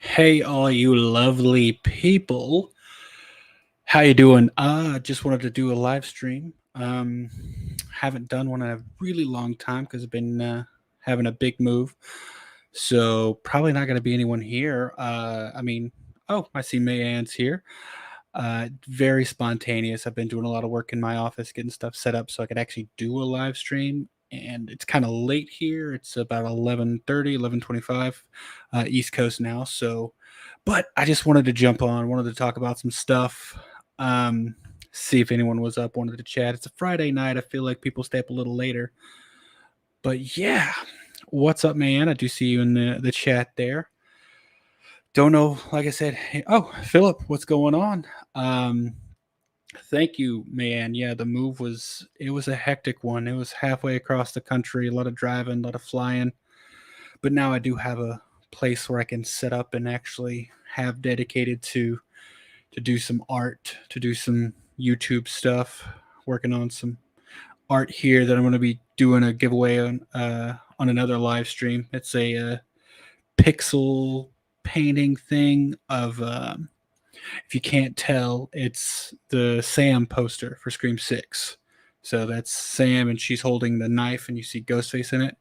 Hey, all you lovely people. How you doing? Just wanted to do a live stream. Haven't done one in a really long time because I've been having a big move. So probably not going to be anyone here. Oh, I see Mayann's here. Very spontaneous. I've been doing a lot of work in my office, getting stuff set up so I could actually do a live stream. And it's kind of late here. It's about 11:30, 11:25 East Coast now. So, but I just wanted to jump on, wanted to talk about some stuff. Um, See if anyone was up, wanted to chat. It's a Friday night. I feel like people stay up a little later. But yeah, what's up, man? I do see you in the chat there. Don't know, like I said, hey, oh, Philip, what's going on? Thank you, man. Yeah, the move was a hectic one. It was halfway across the country, a lot of driving, a lot of flying. But now I do have a place where I can set up and actually have dedicated to do some art, to do some YouTube stuff, working on some art here that I'm going to be doing a giveaway on another live stream. It's a pixel painting thing of if you can't tell, it's the Sam poster for Scream 6. So that's Sam, and she's holding the knife, and you see Ghostface in it.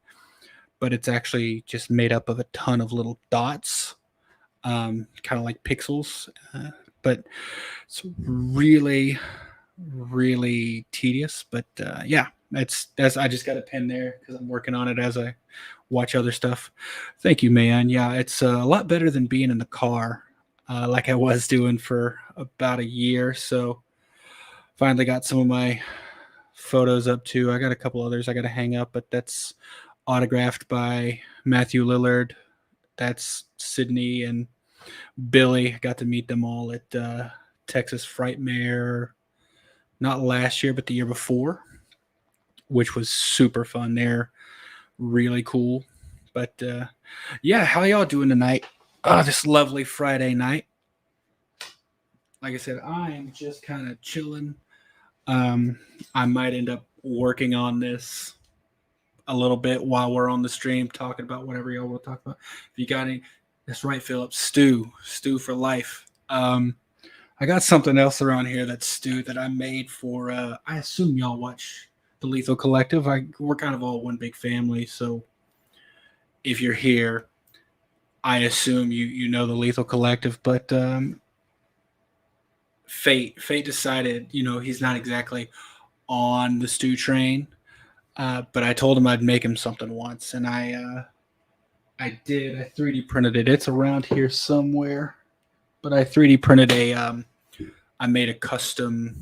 But it's actually just made up of a ton of little dots, kind of like pixels. But it's really, really tedious. But yeah, that's. I just got a pen there because I'm working on it as I watch other stuff. Thank you, man. Yeah, it's a lot better than being in the car like I was doing for about a year. So finally got some of my photos up too. I got a couple others I got to hang up, but that's autographed by Matthew Lillard. That's Sydney and Billy. I got to meet them all at Texas Frightmare, not last year, but the year before, which was super fun. They're really cool. But yeah, how y'all doing tonight? This lovely Friday night. Like I said, I am just kind of chilling. I might end up working on this a little bit while we're on the stream, talking about whatever y'all want to talk about. If you got any, that's right, Philip. Stew for life. I got something else around here that's stew that I made for. I assume y'all watch the Lethal Collective. We're kind of all one big family, so if you're here, I assume you know the Lethal Collective, but Fate decided, he's not exactly on the stew train, but I told him I'd make him something once, and I did. I 3D printed it. It's around here somewhere, but I 3D printed I made a custom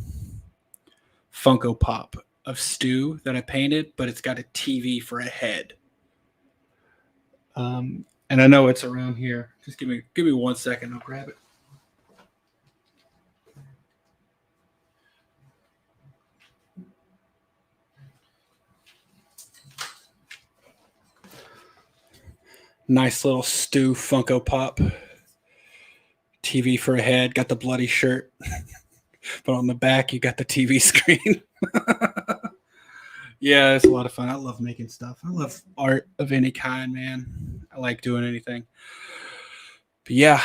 Funko Pop of Stu that I painted, but it's got a TV for a head. And I know it's around here. Just give me 1 second. I'll grab it. Nice little Stu Funko Pop. TV for a head. Got the bloody shirt. But on the back, you got the TV screen. Yeah, it's a lot of fun. I love making stuff. I love art of any kind, man. I like doing anything. But yeah,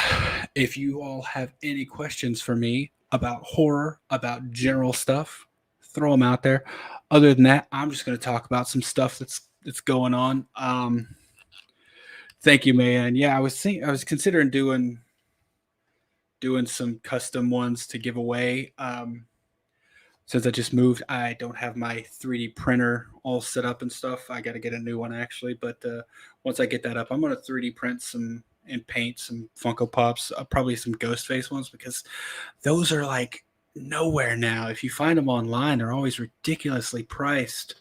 if you all have any questions for me about horror, about general stuff, throw them out there. Other than that, I'm just going to talk about some stuff that's going on. Thank you, man. Yeah, I was considering doing some custom ones to give away. Since I just moved, I don't have my 3D printer all set up and stuff. I got to get a new one actually, but once I get that up, I'm gonna 3D print some and paint some Funko Pops, probably some Ghostface ones because those are like nowhere now. If you find them online, they're always ridiculously priced.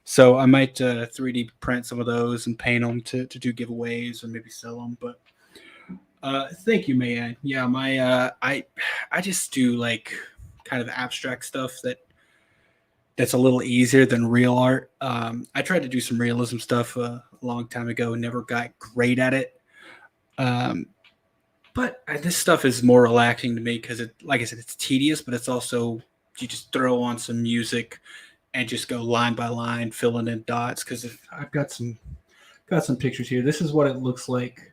So I might 3D print some of those and paint them to do giveaways or maybe sell them. But thank you, man. Yeah, my I just do like kind of abstract stuff that's a little easier than real art. I tried to do some realism stuff a long time ago, and never got great at it. Um, but this stuff is more relaxing to me because it, like I said, it's tedious, but it's also you just throw on some music and just go line by line, filling in dots. Because if I've got some pictures here, this is what it looks like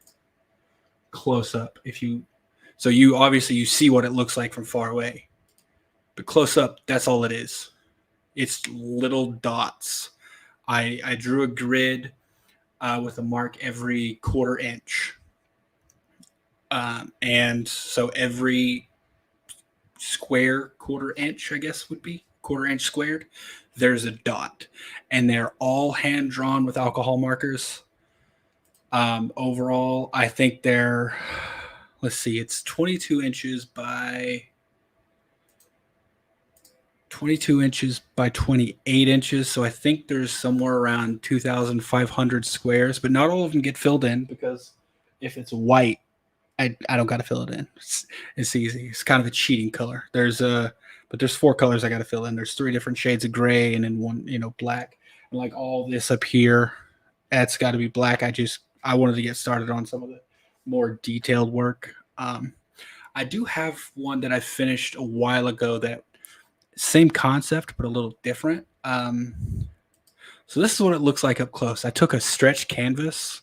close up. If you so you obviously you see what it looks like from far away, but close up, that's all it is. It's little dots. I drew a grid with a mark every quarter inch. And so every square quarter inch, I guess would be quarter inch squared, there's a dot. And they're all hand drawn with alcohol markers. Overall, I think they're, let's see, it's 22 inches by 22 inches by 28 inches. So I think there's somewhere around 2,500 squares, but not all of them get filled in because if it's white, I don't got to fill it in. It's easy. It's kind of a cheating color. But there's four colors I got to fill in. There's three different shades of gray and then one, black. And like all this up here, that's got to be black. I wanted to get started on some of the more detailed work. I do have one that I finished a while ago that same concept but a little different. So this is what it looks like up close. I took a stretched canvas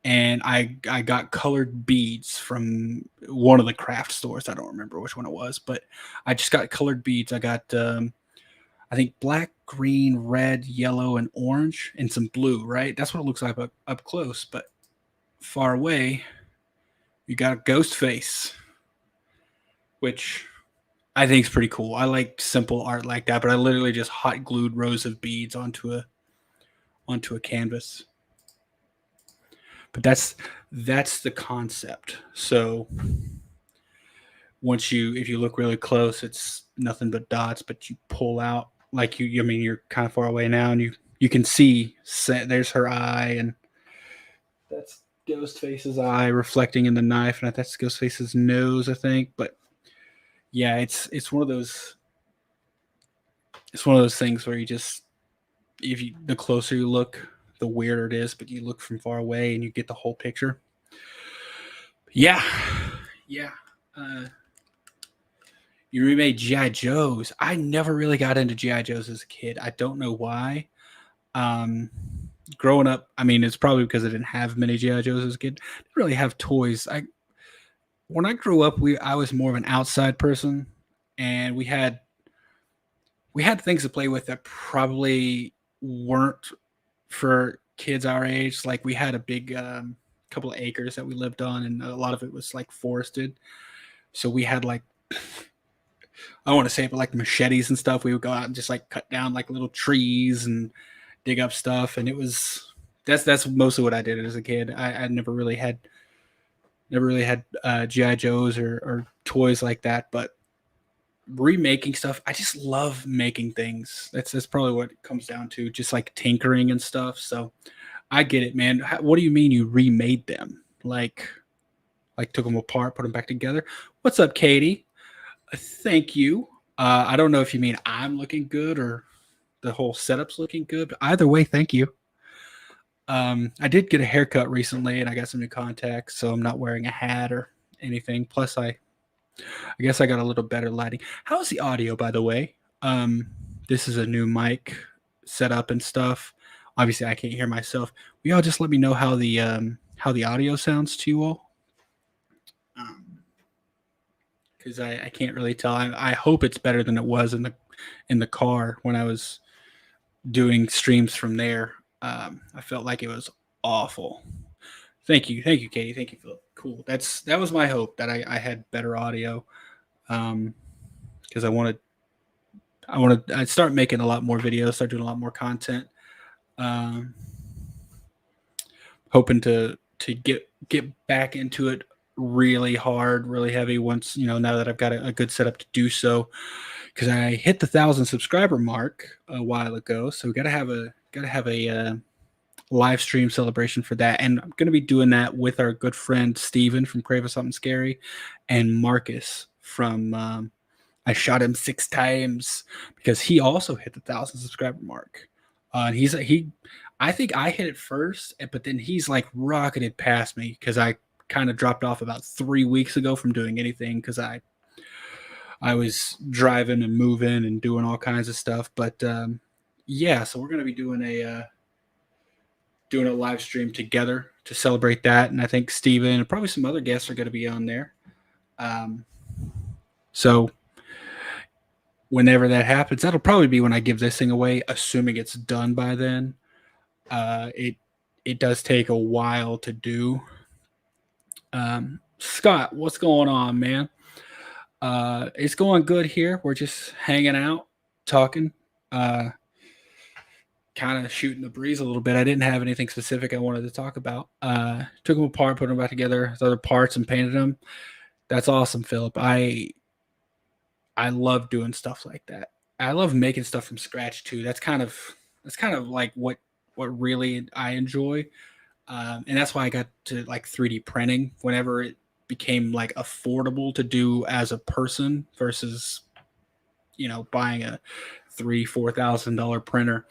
and I got colored beads from one of the craft stores. I don't remember which one it was, but I just got colored beads. I got I think black, green, red, yellow, and orange, and some blue. Right, that's what it looks like up close. But far away, you got a ghost face, which I think is pretty cool. I like simple art like that, but I literally just hot glued rows of beads onto a canvas. But that's the concept. So if you look really close, it's nothing but dots, but you pull out like I mean you're kind of far away now, and you can see there's her eye, and that's Ghostface's eye reflecting in the knife, and that's Ghostface's nose, I think. But yeah, it's one of those things where you just the closer you look, the weirder it is, but you look from far away and you get the whole picture. Yeah, yeah. You remade GI Joes. I never really got into GI Joes as a kid. I don't know why. Um, Growing up, I mean, it's probably because I didn't have many GI Joes as a kid. I didn't really have toys. When I grew up, I was more of an outside person, and we had things to play with that probably weren't for kids our age. Like we had a big couple of acres that we lived on, and a lot of it was like forested. So we had like I don't want to say it, but like machetes and stuff. We would go out and just like cut down like little trees and dig up stuff, and that's mostly what I did as a kid. I never really had GI Joes or toys like that, but remaking stuff. I just love making things. That's probably what it comes down to, just like tinkering and stuff. So I get it, man. What do you mean you remade them? Like took them apart, put them back together? What's up, Katie? Thank you. I don't know if you mean I'm looking good or the whole setup's looking good, but either way, thank you. I did get a haircut recently, and I got some new contacts, so I'm not wearing a hat or anything. Plus, I guess I got a little better lighting. How's the audio, by the way? This is a new mic setup and stuff. Obviously, I can't hear myself. Will y'all just let me know how the audio sounds to you all? Because I can't really tell. I hope it's better than it was in the car when I was doing streams from there. I felt like it was awful. Thank you, Katie. Thank you, Philip. Cool. That was my hope that I had better audio, because I'd start making a lot more videos, start doing a lot more content. Um, Hoping to get back into it really hard, really heavy once now that I've got a good setup to do so. Because I hit the 1,000 subscriber mark a while ago, so we gotta have a live stream celebration for that, and I'm gonna be doing that with our good friend Steven from Crave of Something Scary, and Marcus from I shot him 6 times, because he also hit the 1,000 subscriber mark. And I think I hit it first, but then he's like rocketed past me because I kind of dropped off about 3 weeks ago from doing anything because I was driving and moving and doing all kinds of stuff. But yeah, so we're gonna be doing a live stream together to celebrate that, and I think Steven and probably some other guests are gonna be on there. Um, so whenever that happens, that'll probably be when I give this thing away, assuming it's done by then. It does take a while to do. Scott, what's going on, man? It's going good here. We're just hanging out, talking, kind of shooting the breeze a little bit. I didn't have anything specific I wanted to talk about. Took them apart, put them back together, other parts, and painted them. That's awesome, Philip. I love doing stuff like that. I love making stuff from scratch too. That's kind of like what really I enjoy, and that's why I got to like 3D printing whenever it became like affordable to do as a person versus buying a $3,000-4,000 printer.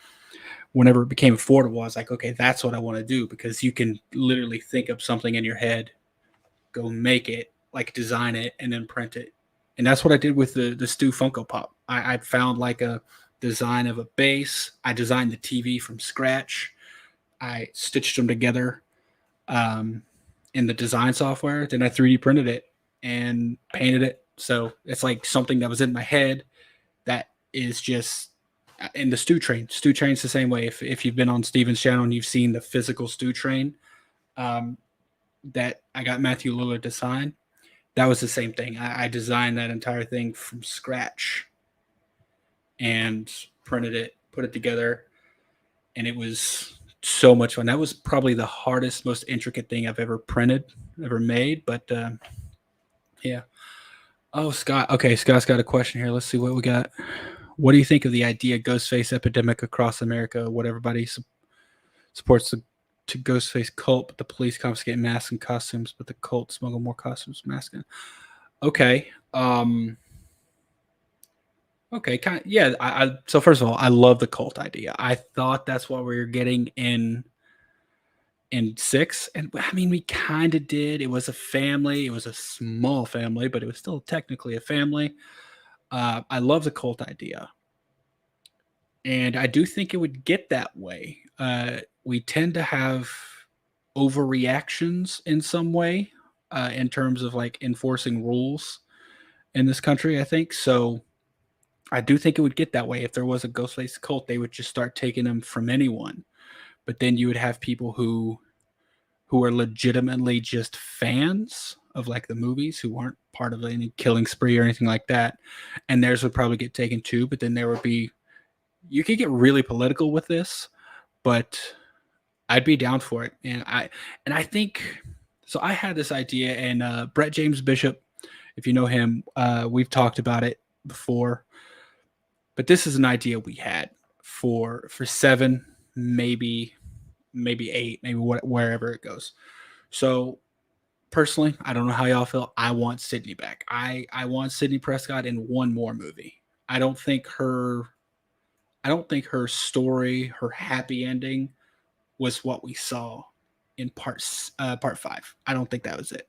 Whenever it became affordable, I was like, okay, that's what I want to do, because you can literally think of something in your head, go make it, like design it, and then print it. And that's what I did with the Stu Funko Pop. I found like a design of a base. I designed the TV from scratch. I stitched them together in the design software. Then I 3D printed it and painted it. So it's like something that was in my head that is just in the Stew Train. Stew Train's the same way. If you've been on Steven's channel and you've seen the physical Stew Train that I got Matthew Lillard to sign, that was the same thing. I designed that entire thing from scratch and printed it, put it together, and it was so much fun. That was probably the hardest, most intricate thing I've ever printed, ever made. But yeah. Oh, Scott. Okay, Scott's got a question here. Let's see what we got. What do you think of the idea Ghostface epidemic across America? What everybody supports to Ghostface cult, but the police confiscate masks and costumes, but the cult smuggle more costumes, masks. Okay. Okay. Yeah. So first of all, I love the cult idea. I thought that's what we were getting in 6, and I mean, we kind of did. It was a family. It was a small family, but it was still technically a family. I love the cult idea, and I do think it would get that way. We tend to have overreactions in some way, in terms of like enforcing rules in this country, I think. So I do think it would get that way. If there was a Ghostface cult, they would just start taking them from anyone. But then you would have people who are legitimately just fans of like the movies, who aren't part of any killing spree or anything like that, and theirs would probably get taken too. But then there would be, you could get really political with this, but I'd be down for it. And I think so. I had this idea, and Brett James Bishop, if you know him, we've talked about it before. But this is an idea we had for 7, maybe 8, maybe wherever it goes. So personally, I don't know how y'all feel. I want Sydney back. I want Sydney Prescott in one more movie. I don't think her story, her happy ending, was what we saw in part 5. I don't think that was it.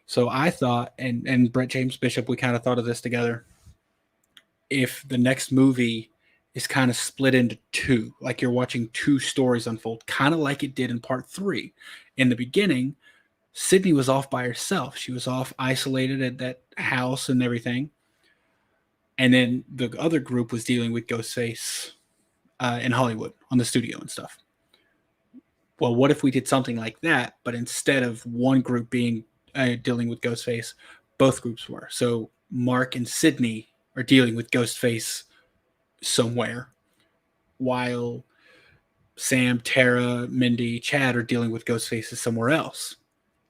So I thought, and Brett James Bishop, we kind of thought of this together. If the next movie is kind of split into 2, like you're watching 2 stories unfold, kind of like it did in part 3. In the beginning, Sydney was off by herself. She was off isolated at that house and everything. And then the other group was dealing with Ghostface in Hollywood on the studio and stuff. well, what if we did something like that, but instead of one group being dealing with Ghostface, both groups were. So Mark and Sydney are dealing with Ghostface somewhere, while Sam, Tara, Mindy, Chad are dealing with Ghostfaces somewhere else.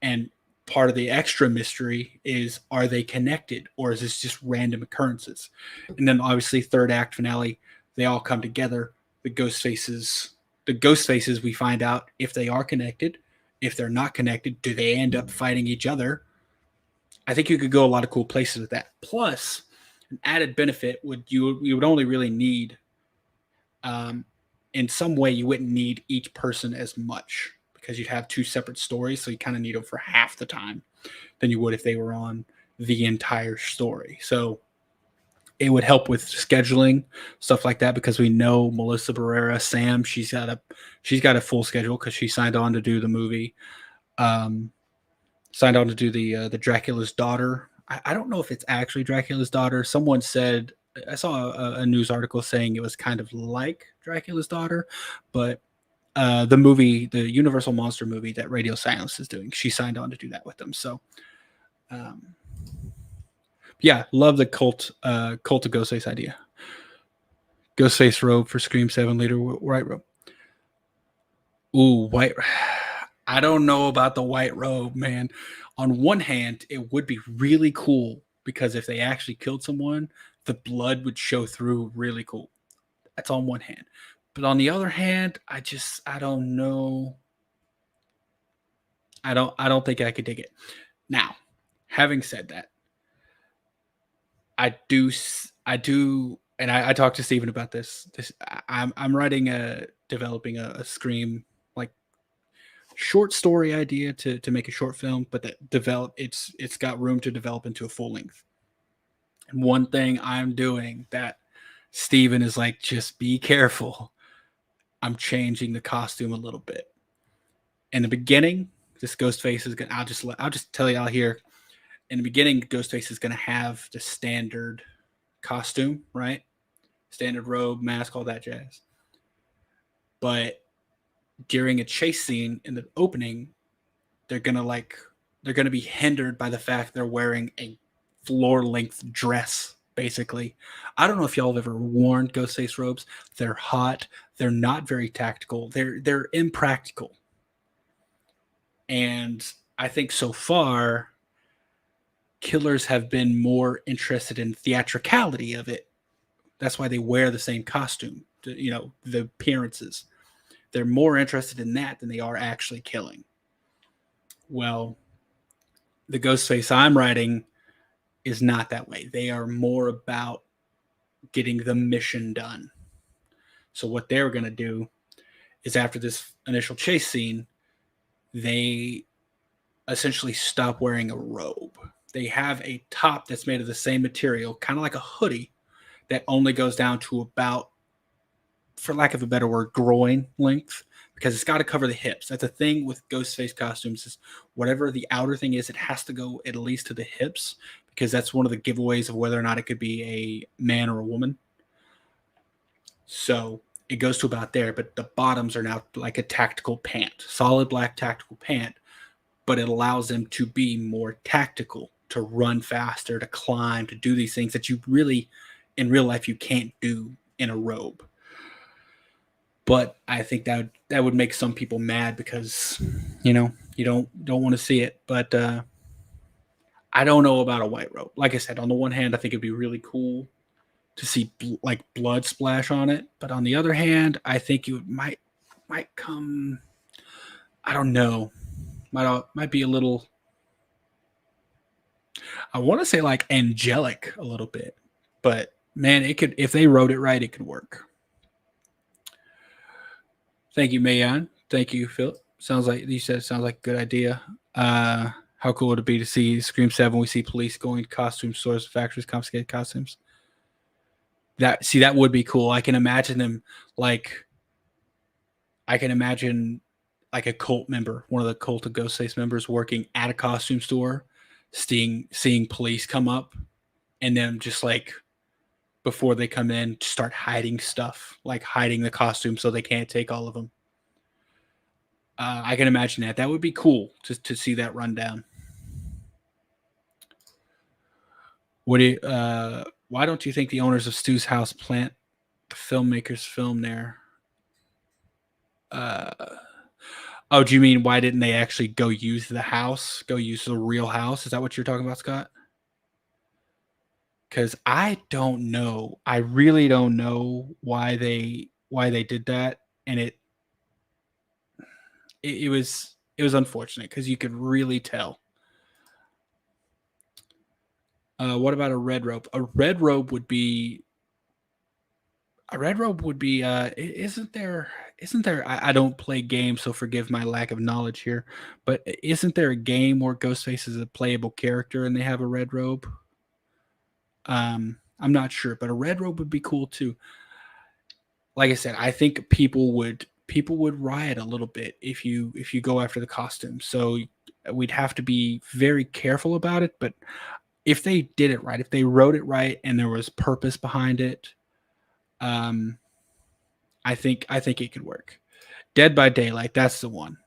And part of the extra mystery is, are they connected, or is this just random occurrences? And then obviously third act finale, they all come together. The ghost faces we find out if they are connected. If they're not connected, do they end up fighting each other? I think you could go a lot of cool places with that. Plus, an added benefit would you would only really need, um, in some way you wouldn't need each person as much, because you'd have two separate stories, so you kind of need them for half the time than you would if they were on the entire story. So it would help with scheduling, stuff like that, because we know Melissa Barrera, Sam, she's got a full schedule because she signed on to do the movie, um, signed on to do the Dracula's daughter. I don't know if it's actually Dracula's daughter. Someone said, I saw a news article saying it was kind of like Dracula's daughter, but the movie, the Universal Monster movie that Radio Silence is doing, she signed on to do that with them. So, um, yeah, love the cult of Ghostface idea. Ghostface robe for Scream 7 leader, white robe. Ooh, white. I don't know about the white robe, man. On one hand, it would be really cool because if they actually killed someone, the blood would show through really cool. That's on one hand. But on the other hand, I don't know. I don't think I could dig it. Now, having said that, I do, and I talked to Steven about this. I'm writing developing a Scream, like, short story idea to make a short film, but that develop it's got room to develop into a full length. And one thing I'm doing that Steven is like, just be careful. I'm changing the costume a little bit. In the beginning, this Ghostface is gonna. I'll just tell you out here. In the beginning, Ghostface is gonna have the standard costume, right? Standard robe, mask, all that jazz. But during a chase scene in the opening, they're gonna like they're gonna be hindered by the fact they're wearing a floor length dress. Basically, I don't know if y'all have ever worn Ghostface robes. They're hot. They're not very tactical. They're impractical. And I think so far, killers have been more interested in theatricality of it. That's why they wear the same costume. The appearances. They're more interested in that than they are actually killing. Well, the Ghostface I'm writing is not that way. They are more about getting the mission done. So what they're going to do is, after this initial chase scene, they essentially stop wearing a robe. They have a top that's made of the same material, kind of like a hoodie, that only goes down to about, for lack of a better word, groin length, because it's got to cover the hips. That's the thing with Ghostface costumes, is whatever the outer thing is, it has to go at least to the hips, because that's one of the giveaways of whether or not it could be a man or a woman. So it goes to about there, but the bottoms are now like a tactical pant, solid black tactical pant, but it allows them to be more tactical, to run faster, to climb, to do these things that you really, in real life, you can't do in a robe. But I think that would make some people mad because, you don't want to see it. But I don't know about a white robe. Like I said, on the one hand, I think it'd be really cool to see like blood splash on it, but on the other hand, I think it might come. I don't know. Might be a little. I want to say like angelic a little bit, but man, it could, if they wrote it right, it could work. Thank you, Mayan. Thank you, Philip. Sounds like you said it sounds like a good idea. How cool would it be to see Scream 7? We see police going to costume stores, factories, confiscate costumes. That would be cool. I can imagine them like I can imagine like a cult member, one of the cult of Ghostface members, working at a costume store, seeing police come up, and then just like before they come in, start hiding stuff, like hiding the costume so they can't take all of them. I can imagine that. That would be cool to see that run down. Why don't you think the owners of Stu's house plant the filmmakers film there? Uh, oh, do you mean why didn't they actually go use the house? Go use the real house? Is that what you're talking about, Scott? Because I don't know. I really don't know why they did that, and it was unfortunate because you could really tell. What about a red robe? A red robe would be isn't there I don't play games, so forgive my lack of knowledge here, but isn't there a game where Ghostface is a playable character and they have a red robe? I'm not sure, but a red robe would be cool too. Like I said, I think people would riot a little bit if you go after the costume. So we'd have to be very careful about it, but if they did it right, if they wrote it right and there was purpose behind it, um, I think it could work. Dead by Daylight, that's the one.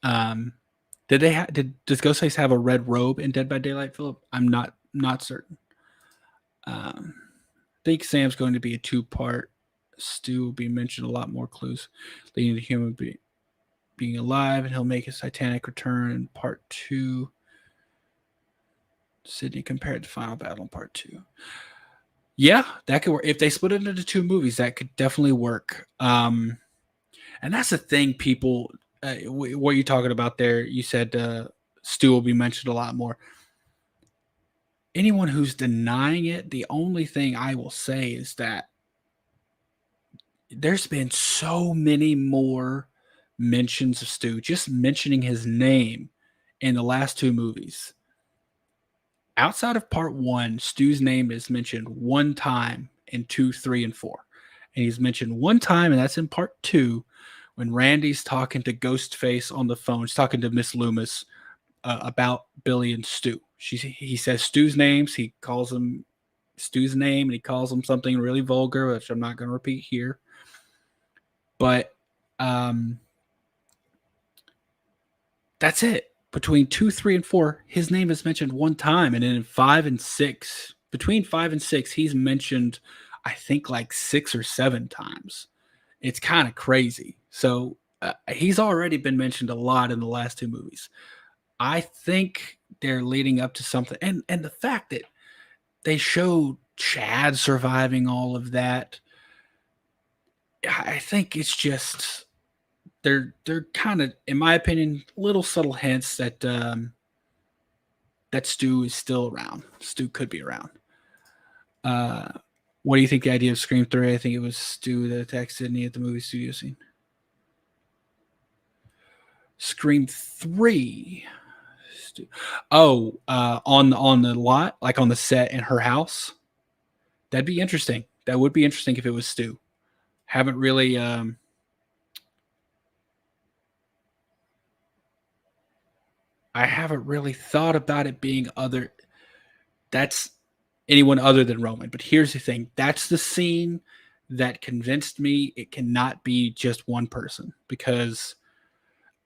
Um, does Ghostface have a red robe in Dead by Daylight, Philip? I'm not certain. I think Sam's going to be a two-part. Stu will be mentioned a lot more clues leading to human being alive, and he'll make his Titanic return in part 2. Sydney compared to Final Battle in part 2. Yeah, that could work. If they split it into 2 movies, that could definitely work. And that's the thing, people. What you're talking about there, you said Stu will be mentioned a lot more. Anyone who's denying it, the only thing I will say is that there's been so many more mentions of Stu, just mentioning his name in the last 2 movies. Outside of part 1, Stu's name is mentioned one time in 2, 3, and 4. And he's mentioned one time, and that's in part 2, when Randy's talking to Ghostface on the phone. He's talking to Miss Loomis about Billy and Stu. He says Stu's names. He calls him Stu's name, and he calls him something really vulgar, which I'm not going to repeat here. But that's it. Between 2, 3, and 4, his name is mentioned one time, and then in 5 and 6, between 5 and 6, he's mentioned, I think, like 6 or 7 times. It's kind of crazy. So he's already been mentioned a lot in the last 2 movies. I think they're leading up to something, and the fact that they showed Chad surviving all of that, I think it's just they're kind of, in my opinion, little subtle hints that that Stu is still around. Stu could be around. What do you think the idea of Scream 3? I think it was Stu that attacked Sydney at the movie studio scene. Scream 3. On the lot, like on the set in her house. That'd be interesting. That would be interesting if it was Stu. Haven't really I haven't really thought about it being that's anyone other than Roman. But here's the thing. That's the scene that convinced me it cannot be just one person, because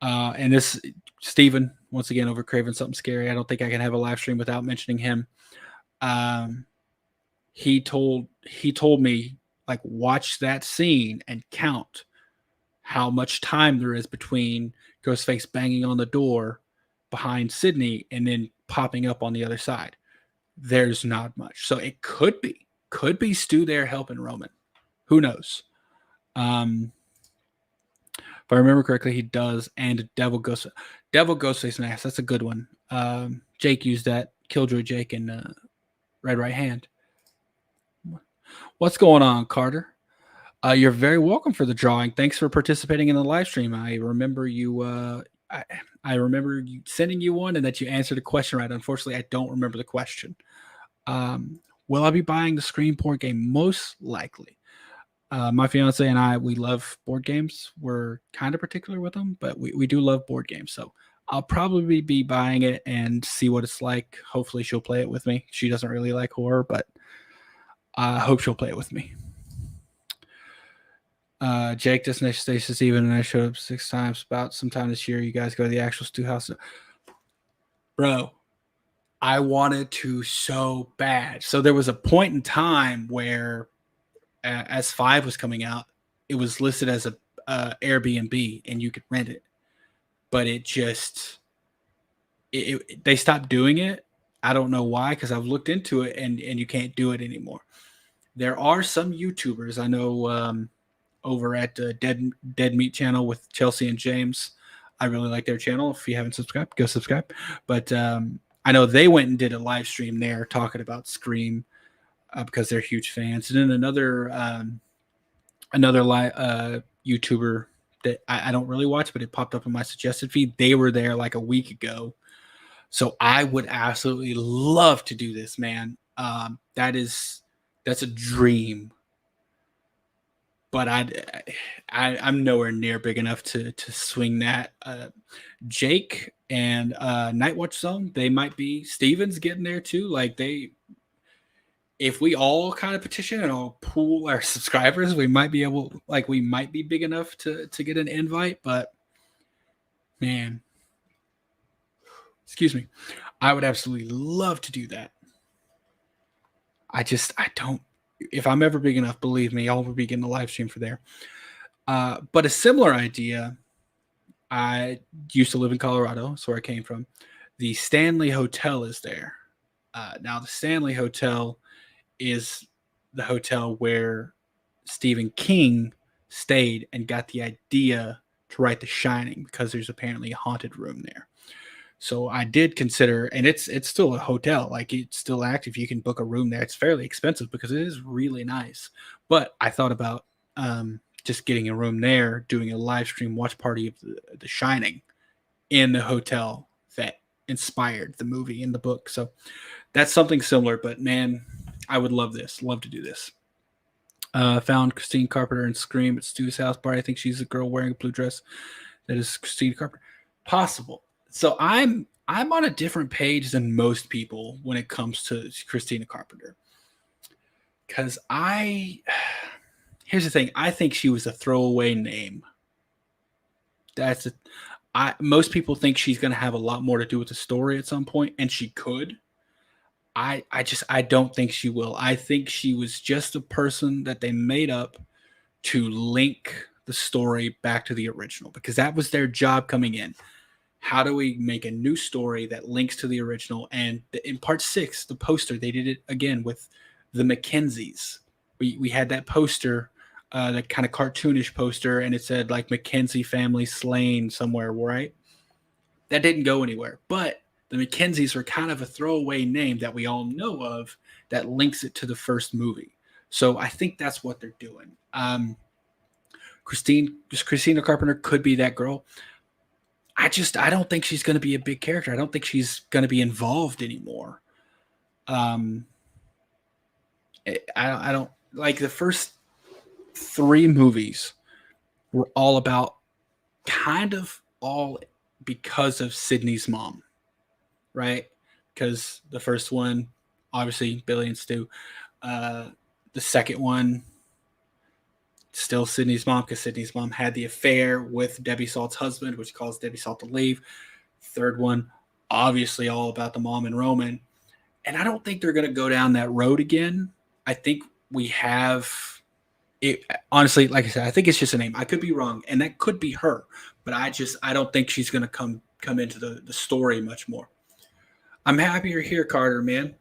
and this Steven, once again, over Craven Something Scary. I don't think I can have a live stream without mentioning him. He told me, like, watch that scene and count how much time there is between Ghostface banging on the door behind Sydney and then popping up on the other side. There's not much. So it could be Stu there helping Roman. Who knows? If I remember correctly, he does, and Devil Ghostface Mask. That's a good one. Jake used that. Killjoy Jake in Red Right Hand. What's going on, Carter? You're very welcome for the drawing. Thanks for participating in the live stream. I remember you. I remember you sending you one, and that you answered a question right. Unfortunately, I don't remember the question. Will I be buying the Scream board game? Most likely. My fiance and I, we love board games. We're kind of particular with them, but we do love board games. So I'll probably be buying it and see what it's like. Hopefully she'll play it with me. She doesn't really like horror, but I hope she'll play it with me. Jake doesn't stay even, and I showed up 6 times. About sometime this year, you guys go to the actual stew house. Bro, I wanted to so bad. So there was a point in time where, as 5 was coming out, it was listed as a Airbnb, and you could rent it. But it just they stopped doing it. I don't know why, because I've looked into it, and you can't do it anymore. There are some YouTubers I know over at Dead Meat channel with Chelsea and James. I really like their channel. If you haven't subscribed, go subscribe. But I know they went and did a live stream there talking about Scream because they're huge fans. And then another YouTuber that I don't really watch, but it popped up in my suggested feed. They were there like a week ago. So I would absolutely love to do this, man. That's a dream. But I'm nowhere near big enough to swing that. Jake and Nightwatch Zone, they might be. Steven's getting there too. Like if we all kind of petition and all pool our subscribers, we might be big enough to get an invite. But man, excuse me, I would absolutely love to do that. I don't. If I'm ever big enough, believe me, I'll be getting a live stream for there. But a similar idea, I used to live in Colorado. That's where I came from. The Stanley Hotel is there. Now, the Stanley Hotel is the hotel where Stephen King stayed and got the idea to write The Shining, because there's apparently a haunted room there. So I did consider, and it's still a hotel, like it's still active. You can book a room there. It's fairly expensive because it is really nice. But I thought about just getting a room there, doing a live stream watch party of the Shining in the hotel that inspired the movie and the book. So that's something similar. But man, I would love to do this. Found Christine Carpenter in Scream at Stu's house party. I think she's a girl wearing a blue dress. That is Christine Carpenter. Possible. So I'm on a different page than most people when it comes to Christina Carpenter. Because here's the thing, I think she was a throwaway name. Most people think she's going to have a lot more to do with the story at some point, and she could. I don't think she will. I think she was just a person that they made up to link the story back to the original, because that was their job coming in. How do we make a new story that links to the original? And in part 6, the poster, they did it again with the Mackenzies. We had that poster, that kind of cartoonish poster, and it said like Mackenzie family slain somewhere, right? That didn't go anywhere. But the Mackenzies are kind of a throwaway name that we all know of that links it to the first movie. So I think that's what they're doing. Christina Carpenter could be that girl. I don't think she's going to be a big character. I don't think she's going to be involved anymore. I don't like the first 3 movies were all about kind of all because of Sydney's mom, right? Because the first one, obviously Billy and Stu. The second one, still Sydney's mom, because Sydney's mom had the affair with Debbie Salt's husband, which caused Debbie Salt to leave. Third one, obviously all about the mom and Roman. And I don't think they're going to go down that road again. I think we have it. Honestly, like I said, I think it's just a name. I could be wrong, and that could be her. But I don't think she's going to come into the story much more. I'm happy you're here, Carter, man.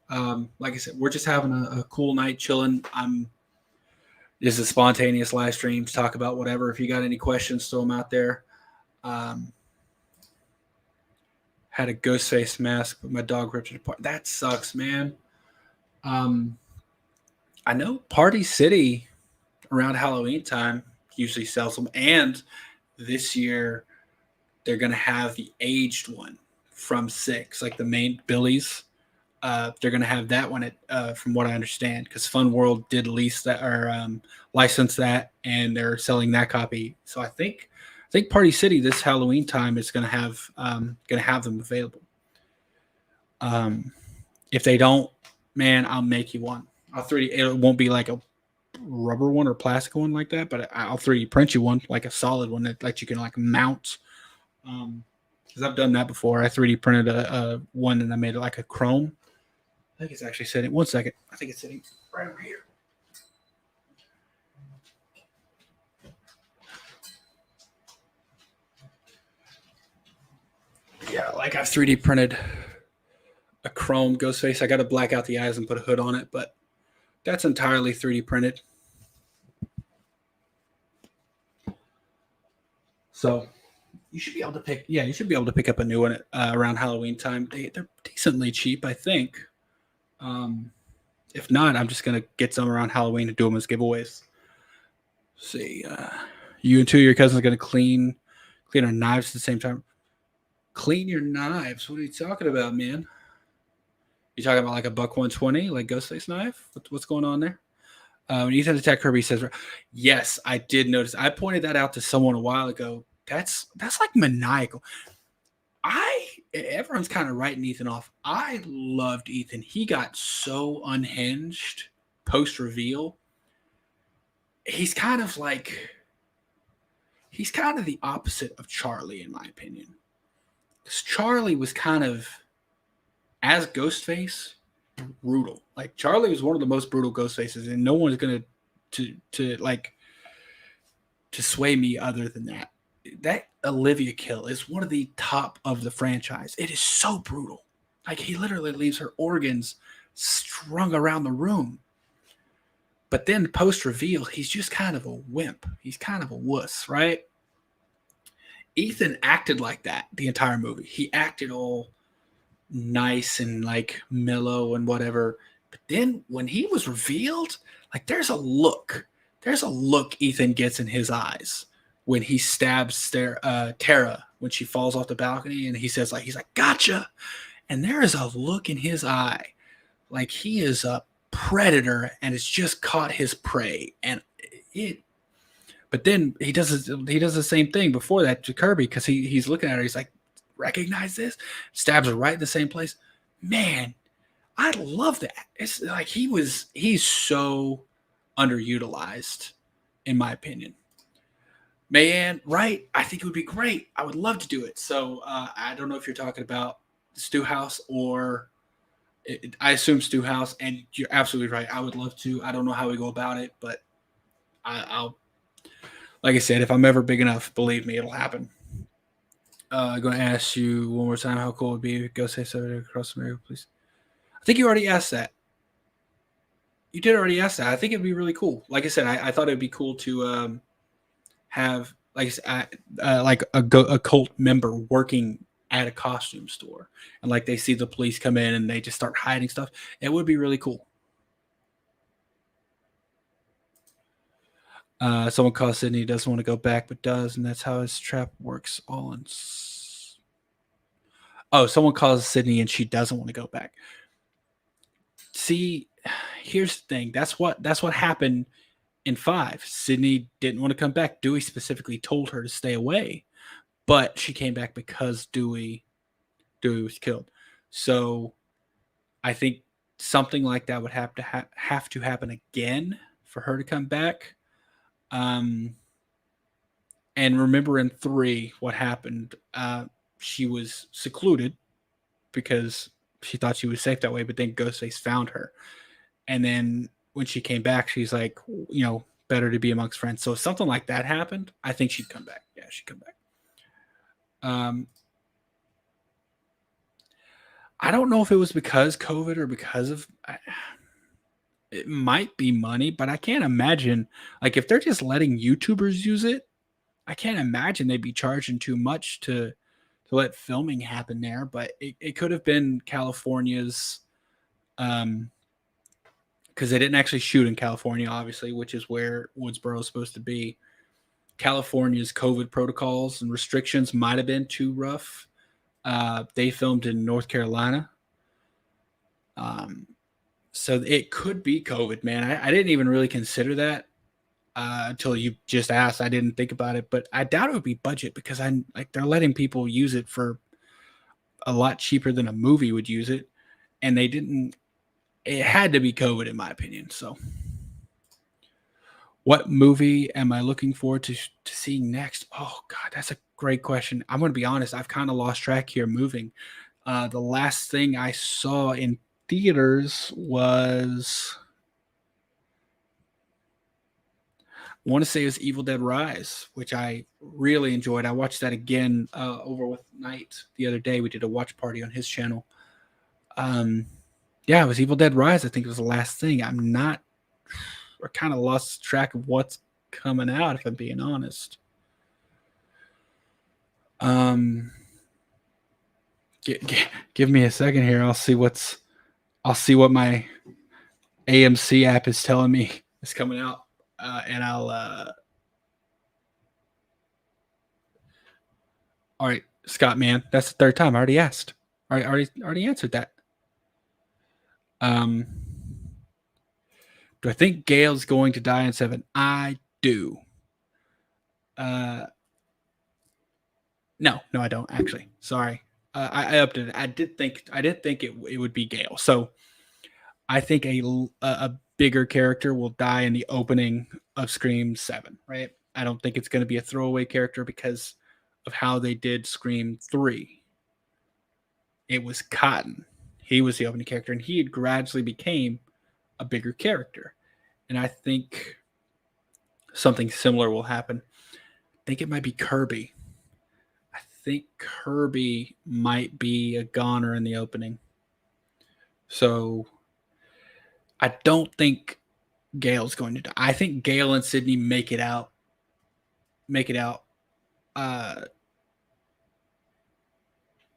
Like I said, we're just having a cool night, chilling. This is a spontaneous live stream to talk about whatever. If you got any questions, throw them out there. Had a ghost face mask, but my dog ripped it apart. That sucks, man. I know Party City around Halloween time usually sells them. And this year they're going to have the aged one from 6, like the main Billy's. They're going to have that one from what I understand, because Fun World did lease that or license that, and they're selling that copy. So I think Party City this Halloween time is going to have them available. If they don't, man, I'll make you one. It won't be like a rubber one or plastic one like that, but I'll 3D print you one, like a solid one that you can like mount. Because I've done that before. I 3D printed a one and I made it like a chrome. I think it's actually sitting. One second. I think it's sitting right over here. Yeah, like I've 3D printed a chrome ghost face. I got to black out the eyes and put a hood on it, but that's entirely 3D printed. So you should be able to pick. Yeah, you should be able to pick up a new one around Halloween time. They're decently cheap, I think. If not, I'm just gonna get some around Halloween and do them as giveaways. Let's see, you and two of your cousins are gonna clean our knives at the same time. Clean your knives? What are you talking about, man? You talking about like a buck 120, like Ghostface knife? What's going on there? When Ethan attacked Kirby, says, "Yes, I did notice. I pointed that out to someone a while ago. That's like maniacal. Everyone's kind of writing Ethan off. I loved Ethan. He got so unhinged post reveal. He's kind of the opposite of Charlie, in my opinion. Because Charlie was kind of, as Ghostface, brutal. Like Charlie was one of the most brutal Ghostfaces, and no one's gonna to sway me other than that. That Olivia kill is one of the top of the franchise. It is so brutal. Like he literally leaves her organs strung around the room. But then post reveal, he's just kind of a wimp. He's kind of a wuss, right? Ethan acted like that the entire movie. He acted all nice and like mellow and whatever. But then when he was revealed, like there's a look Ethan gets in his eyes when he stabs Tara when she falls off the balcony, and he's like, "Gotcha!" And there is a look in his eye, like he is a predator and it's just caught his prey. And but then he does the same thing before that to Kirby, because he's looking at her. He's like, "Recognize this?" Stabs her right in the same place. Man, I love that. It's like he's so underutilized, in my opinion. Mayanne, right? I think it would be great. I would love to do it. So I don't know if you're talking about Stew House or I assume Stew House, and you're absolutely right. I would love to. I don't know how we go about it, but I'll like I said, if I'm ever big enough, believe me, it'll happen. I'm going to ask you one more time how cool it would be if Ghost Safe across America, please. I think you already asked that. You did already ask that. I think it'd be really cool. Like I said, I thought it'd be cool to have like a cult member working at a costume store, and like they see the police come in and they just start hiding stuff. It would be really cool. Someone calls Sydney, doesn't want to go back, but does, and that's how his trap works. Someone calls Sydney and she doesn't want to go back. See, here's the thing. That's what happened in 5. Sydney didn't want to come back. Dewey specifically told her to stay away, but she came back because Dewey was killed. So I think something like that would have to happen again for her to come back. And remember in 3 what happened. She was secluded because she thought she was safe that way, but then Ghostface found her. And then when she came back, she's like, better to be amongst friends. So if something like that happened, I think she'd come back. Yeah, she'd come back. I don't know if it was because COVID or because of it might be money, but I can't imagine, like, if they're just letting YouTubers use it, I can't imagine they'd be charging too much to let filming happen there. But it could have been California's, because they didn't actually shoot in California, obviously, which is where Woodsboro is supposed to be. California's COVID protocols and restrictions might have been too rough. They filmed in North Carolina. So it could be COVID, man. I didn't even really consider that until you just asked. I didn't think about it, but I doubt it would be budget, because they're letting people use it for a lot cheaper than a movie would use it, and they didn't. It had to be COVID, in my opinion. So What movie am I looking forward to seeing next? Oh God, that's a great question. I'm going to be honest. I've kind of lost track here moving. The last thing I saw in theaters was, I want to say it was Evil Dead Rise, which I really enjoyed. I watched that again over with Knight the other day. We did a watch party on his channel. Um, yeah, it was Evil Dead Rise. I think it was the last thing. I'm not, I kind of lost track of what's coming out, if I'm being honest. Um, give me a second here. I'll see what my AMC app is telling me is coming out, and I'll. All right, Scott, man, that's the third time I already asked. Already answered that. Um, do I think Gail's going to die in 7? I do. No, I don't actually. Sorry, I updated it. I did think it would be Gale. So I think a bigger character will die in the opening of Scream 7. Right. I don't think it's going to be a throwaway character because of how they did Scream 3. It was Cotton. He was the opening character, and he had gradually became a bigger character. And I think something similar will happen. I think it might be Kirby. I think Kirby might be a goner in the opening. So I don't think Gail's going to die. I think Gail and Sydney make it out. Uh,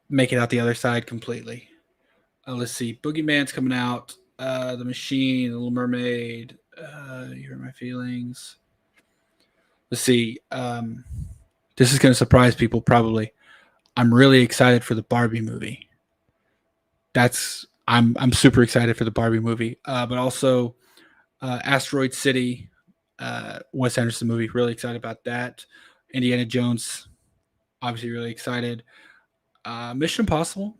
make it out the other side completely. Let's see. Boogeyman's coming out. The Machine, The Little Mermaid. You Hurt My Feelings. Let's see. This is going to surprise people probably. I'm really excited for the Barbie movie. I'm super excited for the Barbie movie, but also Asteroid City, Wes Anderson movie. Really excited about that. Indiana Jones, obviously really excited. Mission Impossible.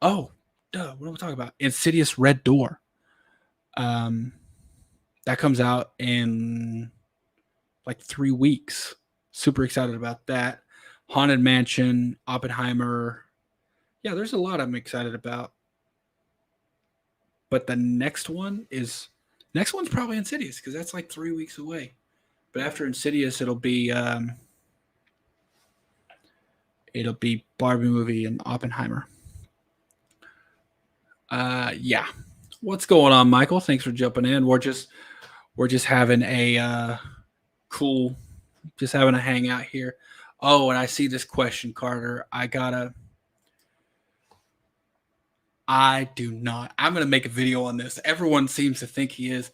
Oh, duh, what are we talking about? Insidious Red Door. That comes out in like 3 weeks. Super excited about that. Haunted Mansion, Oppenheimer. Yeah, there's a lot I'm excited about. But the next one's probably Insidious because that's like 3 weeks away. But after Insidious, it'll be Barbie movie and Oppenheimer. Yeah. What's going on, Michael? Thanks for jumping in. We're just having a cool, just having a hangout here. Oh, and I see this question, Carter. I do not. I'm going to make a video on this. Everyone seems to think he is.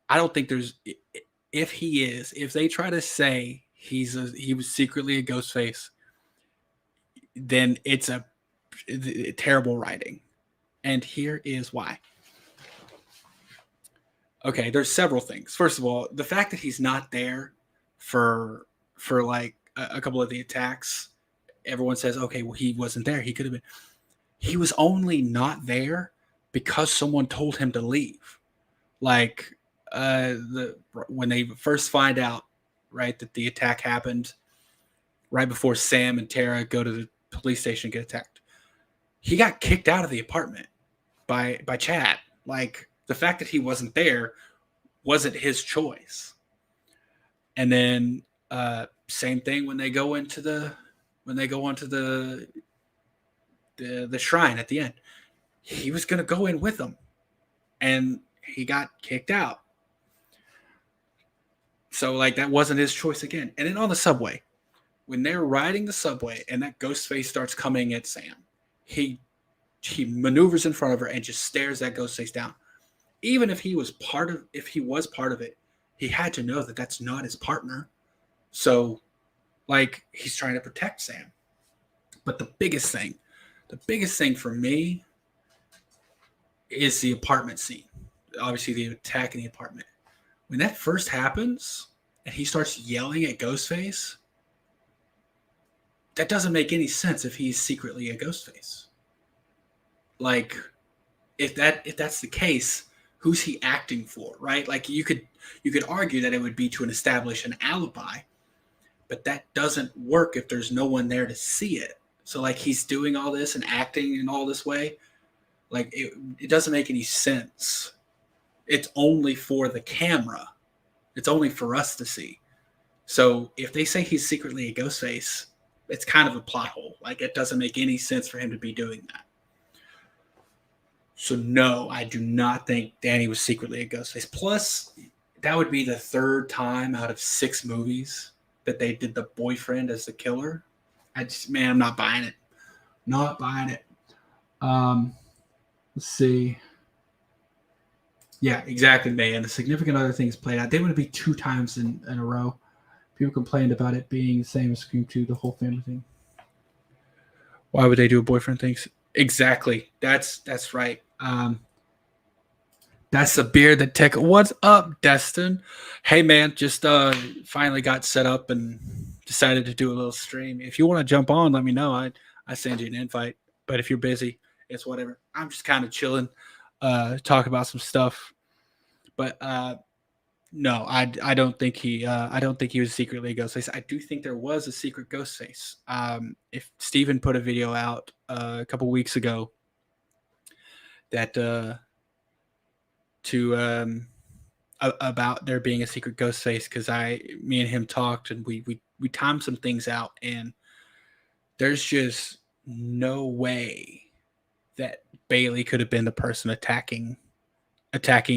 I don't think there's. If he is, if they try to say he was secretly a ghost face, then it's a terrible writing. And here is why. Okay, there's several things. First of all, the fact that he's not there for like a couple of the attacks, everyone says, okay, well, he wasn't there. He could have been. He was only not there because someone told him to leave. Like when they first find out, right, that the attack happened right before Sam and Tara go to the police station and get attacked. He got kicked out of the apartment by Chad. Like the fact that he wasn't there wasn't his choice. And then same thing when they go into the shrine at the end. He was going to go in with them, and he got kicked out. So like that wasn't his choice again. And then on the subway, when they're riding the subway and that ghost face starts coming at Sam, he maneuvers in front of her and just stares that ghost face down. Even if he was part of it, he had to know that that's not his partner. So like he's trying to protect Sam. But the biggest thing for me is the apartment scene. Obviously the attack in the apartment. When that first happens and he starts yelling at Ghostface, that doesn't make any sense if he's secretly a Ghostface. Like, if that's the case, who's he acting for, right? Like you could argue that it would be to establish an alibi, but that doesn't work if there's no one there to see it. So like he's doing all this and acting in all this way, like it doesn't make any sense. It's only for the camera. It's only for us to see. So if they say he's secretly a ghost face, it's kind of a plot hole. Like it doesn't make any sense for him to be doing that. So no, I do not think Danny was secretly a ghost face. Plus, that would be the third time out of 6 movies that they did the boyfriend as the killer. I'm not buying it. Not buying it. Let's see. Yeah, exactly, man. The significant other things played out. They would be 2 times in a row. People complained about it being the same as Scream 2, the whole family thing. Why would they do a boyfriend thing? Exactly. That's right. That's the beer that tech. What's up, Destin? Hey, man, just finally got set up and decided to do a little stream. If you want to jump on, let me know. I send you an invite. But if you're busy, it's whatever. I'm just kind of chilling, talk about some stuff. But no, I don't think he was secretly a ghost face. I do think there was a secret ghost face. If Steven put a video out a couple weeks ago that about there being a secret ghost face, because me and him talked and we timed some things out, and there's just no way that Bailey could have been the person attacking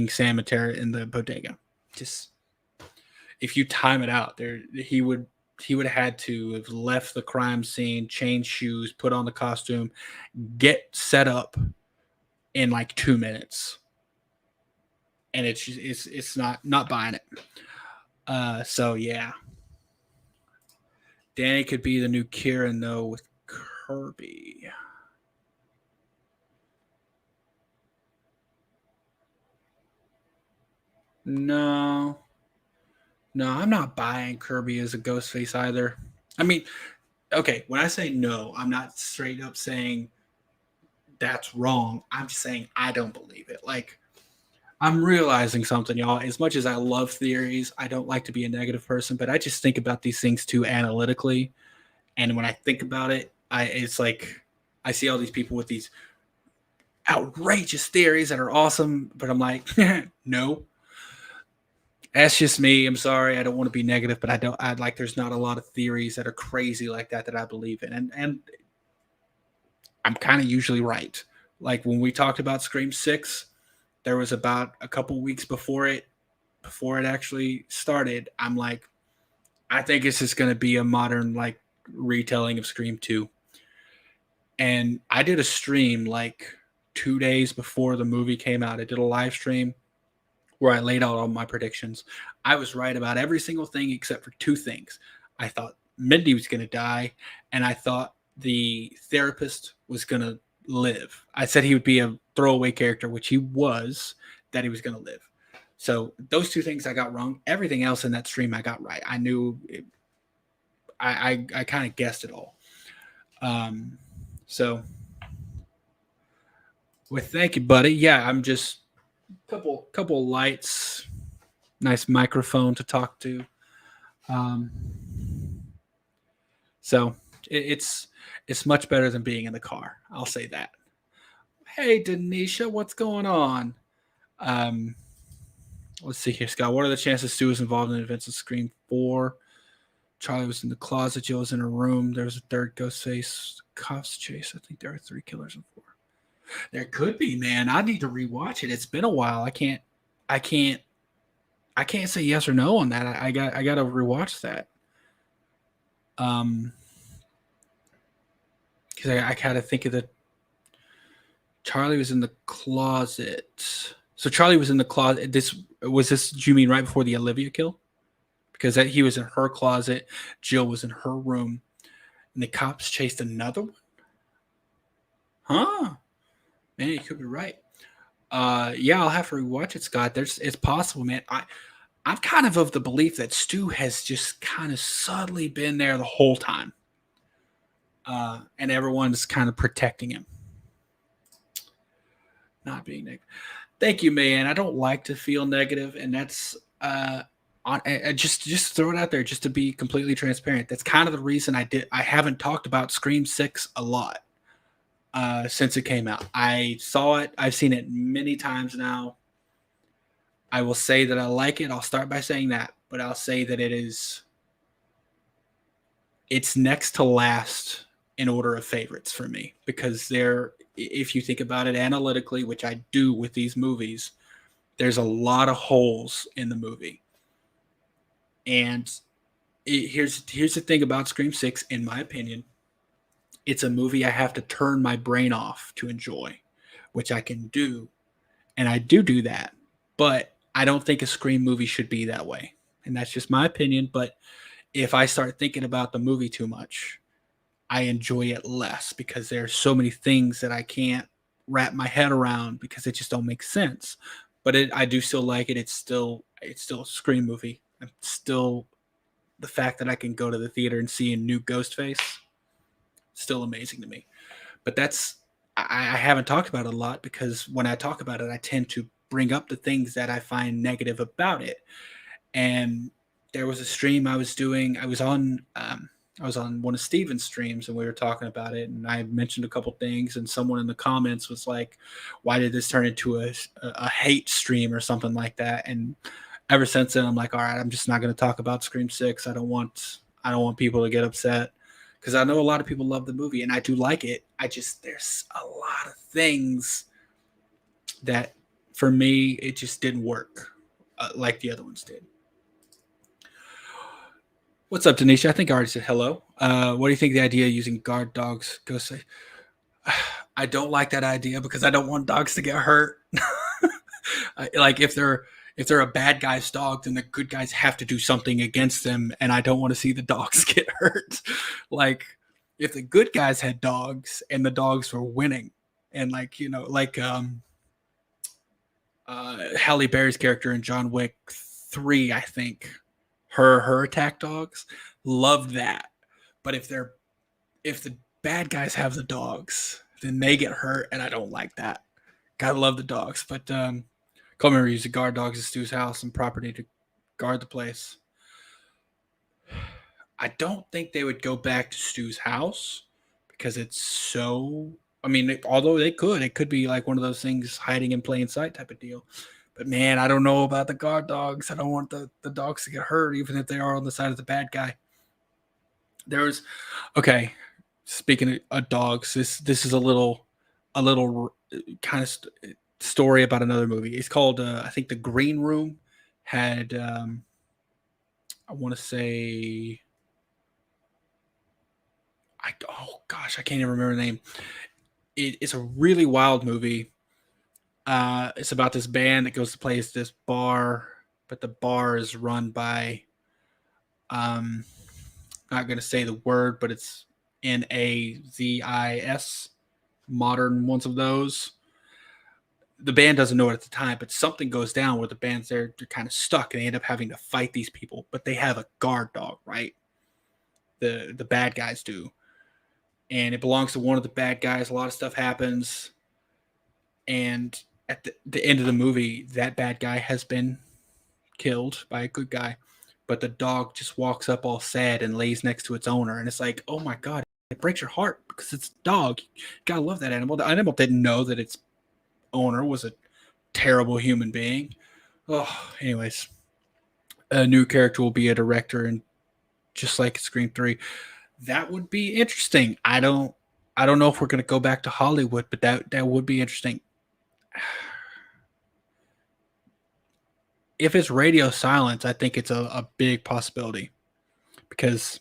Sam and Tara in the bodega. Just if you time it out, there he would have had to have left the crime scene, changed shoes, put on the costume, get set up in like 2 minutes, and it's not buying it. So yeah, Danny could be the new Kieran though with Kirby. No, I'm not buying Kirby as a ghost face either. I mean, okay, when I say no, I'm not straight up saying that's wrong. I'm just saying I don't believe it. Like, I'm realizing something, y'all. As much as I love theories, I don't like to be a negative person, but I just think about these things too analytically. And when I think about it, it's like I see all these people with these outrageous theories that are awesome, but I'm like, no. That's just me. I'm sorry. I don't want to be negative, but I'd like there's not a lot of theories that are crazy like that I believe in. And I'm kind of usually right. Like when we talked about Scream 6, there was about a couple weeks before it actually started. I'm like, I think it's just going to be a modern like retelling of Scream 2. And I did a stream like 2 days before the movie came out. I did a live stream where I laid out all my predictions. I was right about every single thing except for 2 things. I thought Mindy was going to die, and I thought the therapist was going to live. I said he would be a throwaway character, which he was, that he was going to live. So those 2 things I got wrong. Everything else in that stream I got right. I knew it, I kind of guessed it all. So well, thank you, buddy. Yeah, I'm just couple lights, nice microphone to talk to. So it's much better than being in the car. I'll say that. Hey, Denisha, what's going on? Let's see here, Scott. What are the chances Stu was involved in events of Scream 4? Charlie was in the closet. Jill was in her room. There was a third ghost face. Cops chase. I think there are 3 killers in 4. There could be, man. I need to rewatch it. It's been a while. I can't say yes or no on that. I got to rewatch that. Because I kind of think of the Charlie was in the closet. So Charlie was in the closet. Do you mean right before the Olivia kill? Because he was in her closet. Jill was in her room, and the cops chased another one. Huh? Man, you could be right. Yeah, I'll have to rewatch it, Scott. It's possible, man. I'm kind of the belief that Stu has just kind of subtly been there the whole time. And everyone's kind of protecting him. Not being negative. Thank you, man. I don't like to feel negative, and that's just throw it out there, just to be completely transparent. That's kind of the reason I haven't talked about Scream 6 a lot since it came out. I saw it. I've seen it many times now. I will say that I like it. I'll start by saying that, but I'll say that it's next to last in order of favorites for me, because if you think about it analytically, which I do with these movies, there's a lot of holes in the movie. And here's the thing about Scream 6, in my opinion. It's a movie I have to turn my brain off to enjoy, which I can do, and I do that. But I don't think a Scream movie should be that way. And that's just my opinion, but if I start thinking about the movie too much, I enjoy it less, because there's so many things that I can't wrap my head around because it just don't make sense. But I do still like it. It's still a Scream movie. I'm still the fact that I can go to the theater and see a new Ghostface, still amazing to me. But I haven't talked about it a lot, because when I talk about it, I tend to bring up the things that I find negative about it. And there was a stream I was doing. I was on one of Steven's streams, and we were talking about it, and I mentioned a couple things, and someone in the comments was like, "Why did this turn into a hate stream or something like that?" And ever since then, I'm like, "All right, I'm just not going to talk about Scream 6. I don't want people to get upset, because I know a lot of people love the movie, and I do like it. There's a lot of things that for me it just didn't work like the other ones did." What's up, Denisha? I think I already said hello. What do you think of the idea of using guard dogs? Go say. I don't like that idea, because I don't want dogs to get hurt. Like, if they're a bad guy's dog, then the good guys have to do something against them, and I don't want to see the dogs get hurt. Like, if the good guys had dogs and the dogs were winning, and Halle Berry's character in John Wick 3, I think, her attack dogs, loved that. But if the bad guys have the dogs, then they get hurt, and I don't like that. Gotta love the dogs, but Coleman used to guard dogs at Stu's house and property to guard the place. I don't think they would go back to Stu's house, because it's so. I mean, although they could, it could be like one of those things, hiding in plain sight type of deal. But man, I don't know about the guard dogs. I don't want the dogs to get hurt, even if they are on the side of the bad guy. There's okay. Speaking of dogs, this is a little kind of story about another movie. It's called I think The Green Room. Had I want to say oh gosh, I can't even remember the name. It's a really wild movie. It's about this band that goes to play this bar, but the bar is run by um not going to say the word, but it's NAZIS, modern ones of those. The band doesn't know it at the time, but something goes down where the band's there, they're kind of stuck, and they end up having to fight these people. But they have a guard dog, right? The bad guys do, and it belongs to one of the bad guys. A lot of stuff happens, and at the end of the movie, that bad guy has been killed by a good guy, but the dog just walks up all sad and lays next to its owner, and it's like, oh my god, it breaks your heart, because it's a dog. You gotta love that animal. The animal didn't know that its owner was a terrible human being. Oh, anyways, a new character will be a director, and just like Scream 3, that would be interesting. I don't know if we're gonna go back to Hollywood, but that would be interesting. If it's radio silence, I think it's a big possibility, because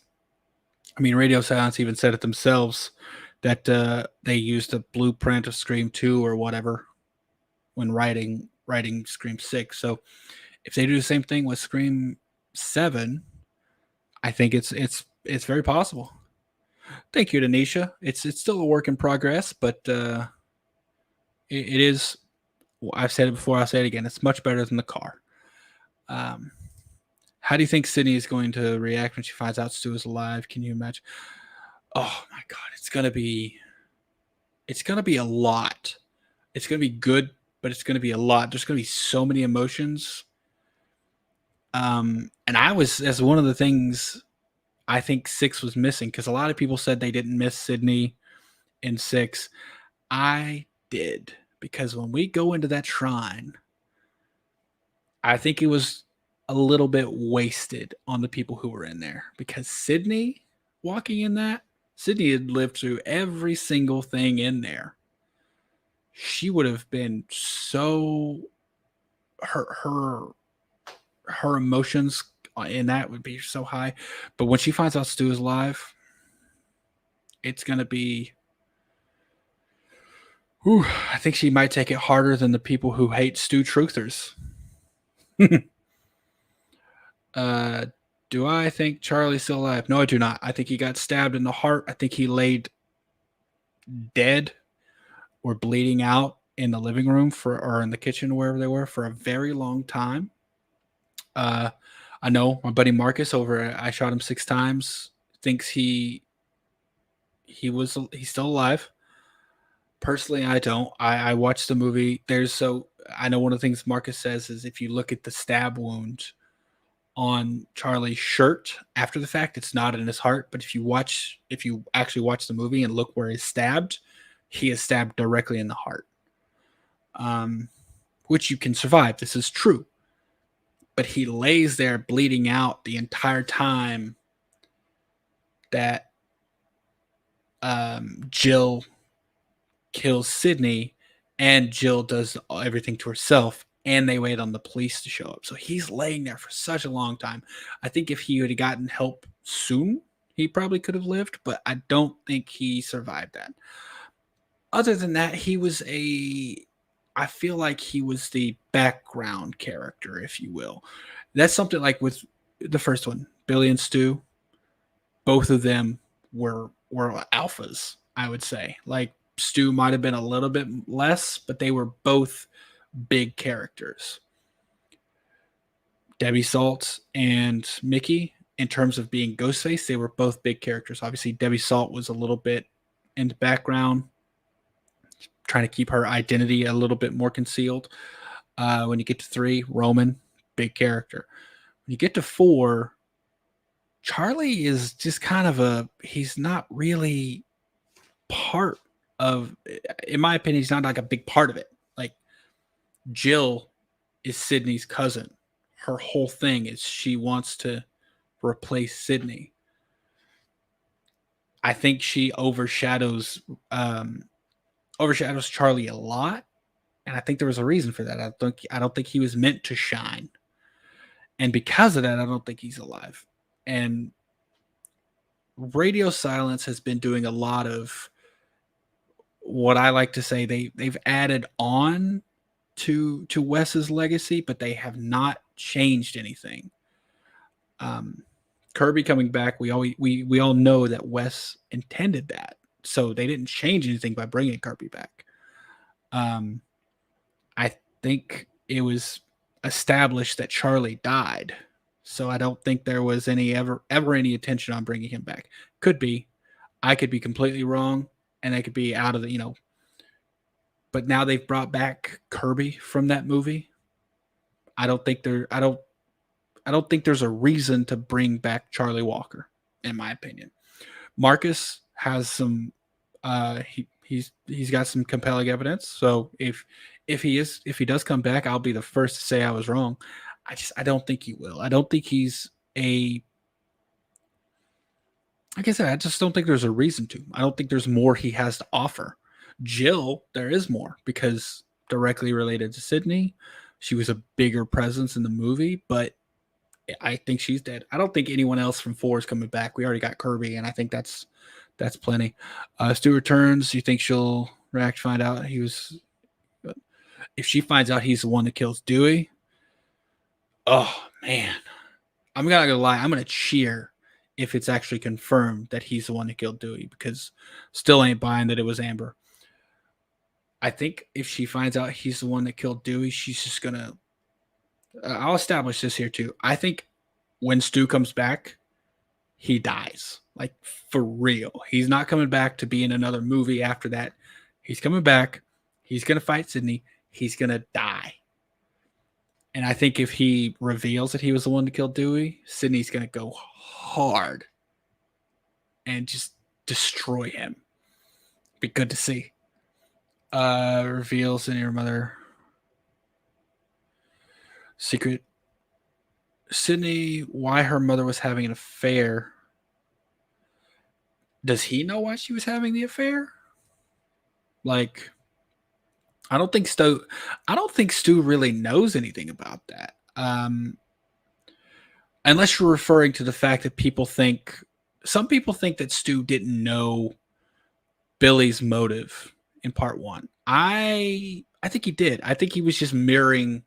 I mean, Radio Silence even said it themselves that they used a blueprint of Scream 2 or whatever when writing Scream 6. So if they do the same thing with Scream 7, I think it's very possible. Thank you, Denisha. It's still a work in progress, but it is. I've said it before. I'll say it again. It's much better than the car. Um, how do you think Sydney is going to react when she finds out Stu is alive? Can you imagine? Oh my god, it's gonna be a lot. It's gonna be good but it's going to be a lot. There's going to be so many emotions. And I was, as one of the things I think 6 was missing, because a lot of people said they didn't miss Sydney in 6. I did, because when we go into that shrine, I think it was a little bit wasted on the people who were in there, because Sydney walking in that, Sydney had lived through every single thing in there. She would have been so her emotions in that would be so high. But when she finds out Stu is alive, it's gonna be. Whew, I think she might take it harder than the people who hate Stu truthers. Do I think Charlie's still alive? No, I do not. I think he got stabbed in the heart. I think he laid dead or bleeding out in the living room or in the kitchen, wherever they were, for a very long time. I know my buddy Marcus over at I Shot Him 6 Times thinks he's still alive. Personally, I don't. I watched the movie. I know one of the things Marcus says is if you look at the stab wound on Charlie's shirt after the fact, it's not in his heart. But if you actually watch the movie and look where he's stabbed, he is stabbed directly in the heart. Which you can survive. This is true. But he lays there bleeding out the entire time that Jill kills Sydney, and Jill does everything to herself, and they wait on the police to show up. So he's laying there for such a long time. I think if he would have gotten help soon, he probably could have lived, but I don't think he survived that. Other than that, I feel like he was the background character, if you will. That's something like with the first one, Billy and Stu. Both of them were alphas, I would say. Like Stu might have been a little bit less, but they were both big characters. Debbie Salt and Mickey, in terms of being Ghostface, they were both big characters. Obviously, Debbie Salt was a little bit in the background, trying to keep her identity a little bit more concealed. When you get to 3, Roman, big character. When you get to 4, Charlie is just kind of he's not really part of, in my opinion, he's not like a big part of it. Like Jill is Sydney's cousin. Her whole thing is she wants to replace Sydney. I think she overshadows Charlie a lot, and I think there was a reason for that. I don't think he was meant to shine, and because of that, I don't think he's alive. And Radio Silence has been doing a lot of what I like to say they've added on to Wes's legacy, but they have not changed anything. Kirby coming back, we all know that Wes intended that, so they didn't change anything by bringing Kirby back. I think it was established that Charlie died, so I don't think there was ever any attention on bringing him back. Could be, I could be completely wrong, and I could be out of the But now they've brought back Kirby from that movie. I don't think there's a reason to bring back Charlie Walker, in my opinion. Marcus has some he's got some compelling evidence. So if he does come back, I'll be the first to say I was wrong. I don't think he will. I don't think he's like I said, I just don't think there's a reason to. I don't think there's more he has to offer. Jill, there is more, because directly related to Sydney, she was a bigger presence in the movie, but I think she's dead. I don't think anyone else from 4 is coming back. We already got Kirby, and I think that's plenty. Stu returns. You think she'll react, find out he was? If she finds out he's the one that kills Dewey, oh man, I'm not gonna lie. I'm gonna cheer if it's actually confirmed that he's the one that killed Dewey, because still ain't buying that it was Amber. I think if she finds out he's the one that killed Dewey, she's just gonna. I'll establish this here too. I think when Stu comes back, he dies. Like, for real. He's not coming back to be in another movie after that. He's coming back. He's gonna fight Sydney. he's gonna die. And I think if he reveals that he was the one to kill Dewey, Sydney's gonna go hard and just destroy him. Be good to see. Reveals in your mother. Secret. Sydney, why her mother was having an affair. Does he know why she was having the affair? Like, I don't think Stu really knows anything about that. Unless you're referring to the fact that some people think that Stu didn't know Billy's motive in part one. I think he did. I think he was just mirroring,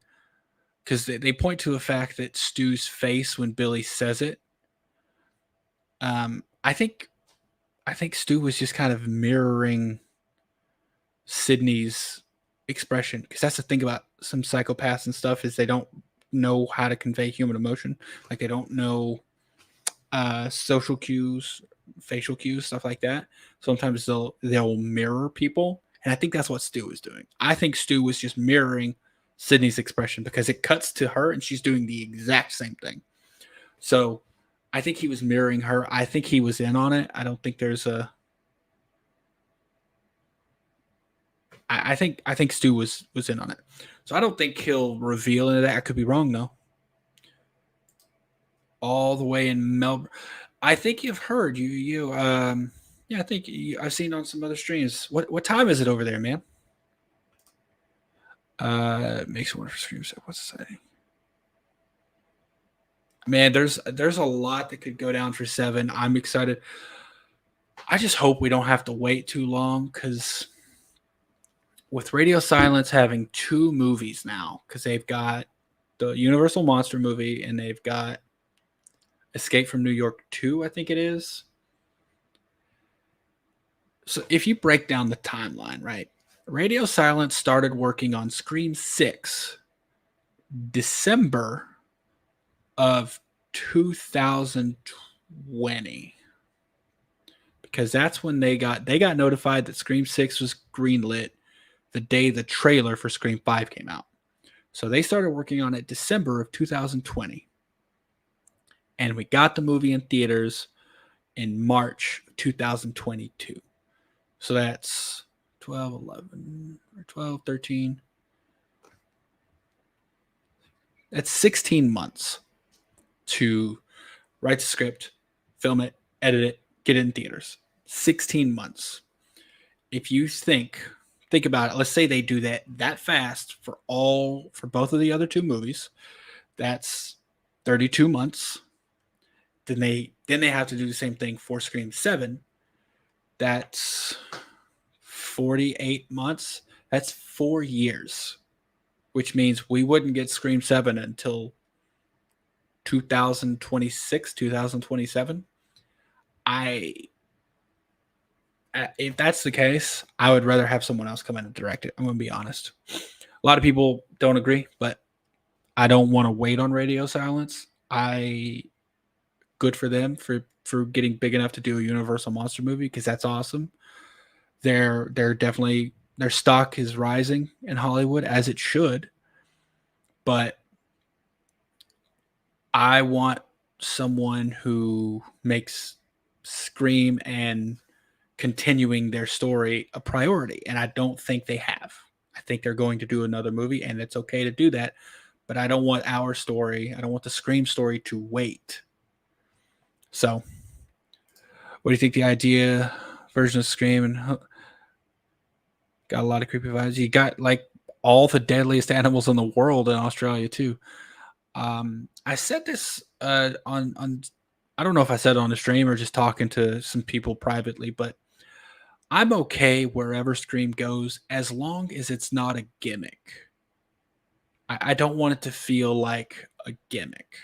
because they point to the fact that Stu's face when Billy says it. I think Stu was just kind of mirroring Sydney's expression, because that's the thing about some psychopaths and stuff, is they don't know how to convey human emotion. Like, they don't know social cues, facial cues, stuff like that. Sometimes they'll mirror people, and I think that's what Stu was doing. I think Stu was just mirroring Sydney's expression, because it cuts to her and she's doing the exact same thing. So I think he was mirroring her. I think he was in on it. I don't think there's a. I think Stu was in on it. So I don't think he'll reveal any of that. I could be wrong though. All the way in Melbourne. I think you've heard I think I've seen on some other streams. What time is it over there, man? Makes me wonder for stream set. What's the setting? Man, there's a lot that could go down for 7. I'm excited. I just hope we don't have to wait too long, because with Radio Silence having 2 movies now, because they've got the Universal Monster movie and they've got Escape from New York 2, I think it is. So if you break down the timeline, right? Radio Silence started working on Scream 6 December of 2020, because that's when they got notified that Scream 6 was greenlit the day the trailer for Scream 5 came out. So they started working on it December of 2020. And we got the movie in theaters in March 2022. So that's 12, 11, or 12, 13. That's 16 months to write the script, film it, edit it, get it in theaters. 16 months. If you think about it, let's say they do that fast for both of the other 2 movies, that's 32 months. Then they have to do the same thing for Scream 7. That's 48 months. That's 4 years, which means we wouldn't get Scream 7 until 2026, 2027. If that's the case, I would rather have someone else come in and direct it. I'm going to be honest. A lot of people don't agree, but I don't want to wait on Radio Silence. Good for them for getting big enough to do a Universal Monster movie, because that's awesome. They're definitely, their stock is rising in Hollywood, as it should. But I want someone who makes Scream and continuing their story a priority, and I don't think they have. I think they're going to do another movie, and it's okay to do that, but I don't want our story, I don't want the Scream story to wait. So what do you think the idea version of Scream? And got a lot of creepy vibes. You got like all the deadliest animals in the world in Australia too. I said this on I don't know if I said it on the stream or just talking to some people privately, but I'm okay wherever Scream goes as long as it's not a gimmick. I don't want it to feel like a gimmick,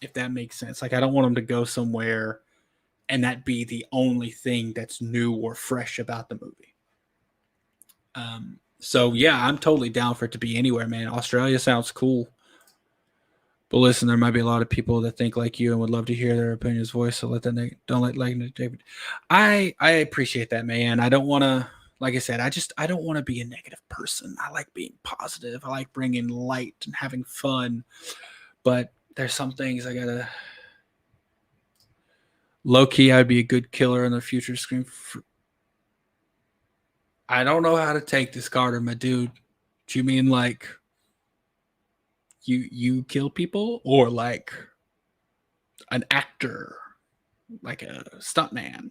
if that makes sense. Like, I don't want them to go somewhere and that be the only thing that's new or fresh about the movie. So yeah, I'm totally down for it to be anywhere, man. Australia sounds cool. But listen, there might be a lot of people that think like you and would love to hear their opinions voiced. So don't let David. I appreciate that, man. I don't want to like I said, I don't want to be a negative person. I like being positive. I like bringing light and having fun. But there's some things I gotta. Low key, I'd be a good killer in the future. Scream. I don't know how to take this, Carter, my dude. Do you mean like you kill people, or like an actor, like a stuntman?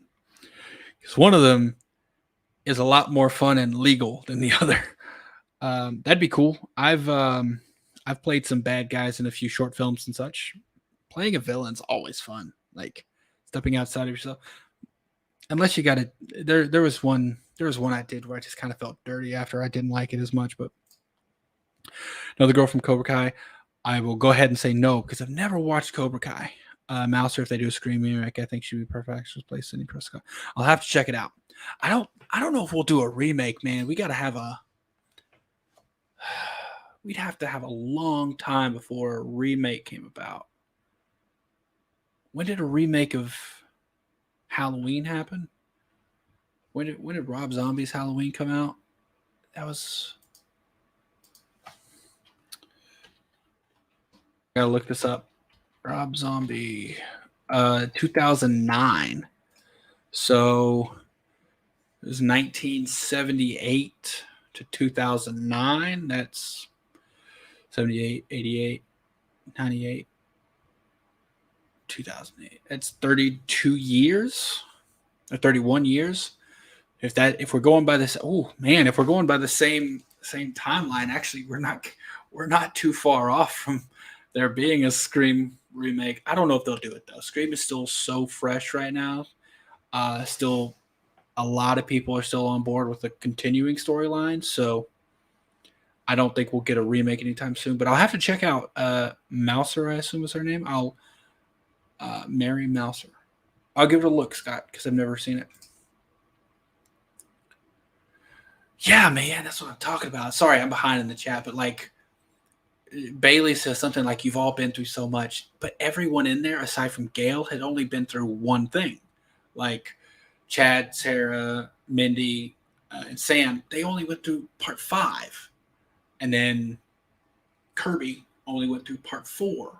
Because one of them is a lot more fun and legal than the other. That'd be cool. I've played some bad guys in a few short films and such. Playing a villain's always fun. Like stepping outside of yourself. Unless you got to there was one I did where I just kind of felt dirty after. I didn't like it as much, but no, the girl from Cobra Kai, I will go ahead and say no because I've never watched Cobra Kai. Mouser, if they do a Scream remake, I think she'd be perfect actress play Sidney Prescott. I'll have to check it out. I don't know if we'll do a remake, man. We'd have to have a long time before a remake came about. When did a remake of Halloween happen? When did Rob Zombie's Halloween come out? That was. Gotta look this up. Rob Zombie, 2009. So it was 1978 to 2009. That's 78, 88, 98, 2008. That's 32 years or 31 years. If we're going by this, oh man, if we're going by the same timeline, actually we're not too far off from there being a Scream remake. I don't know if they'll do it though. Scream is still so fresh right now. Still a lot of people are still on board with the continuing storyline, so I don't think we'll get a remake anytime soon. But I'll have to check out Mouser, I assume is her name. I'll Mary Mouser. I'll give it a look, Scott, because I've never seen it. Yeah, man, that's what I'm talking about. Sorry, I'm behind in the chat, but like Bailey says something like you've all been through so much, but everyone in there, aside from Gail, had only been through one thing. Like Chad, Sarah, Mindy, and Sam, they only went through part 5. And then Kirby only went through part 4.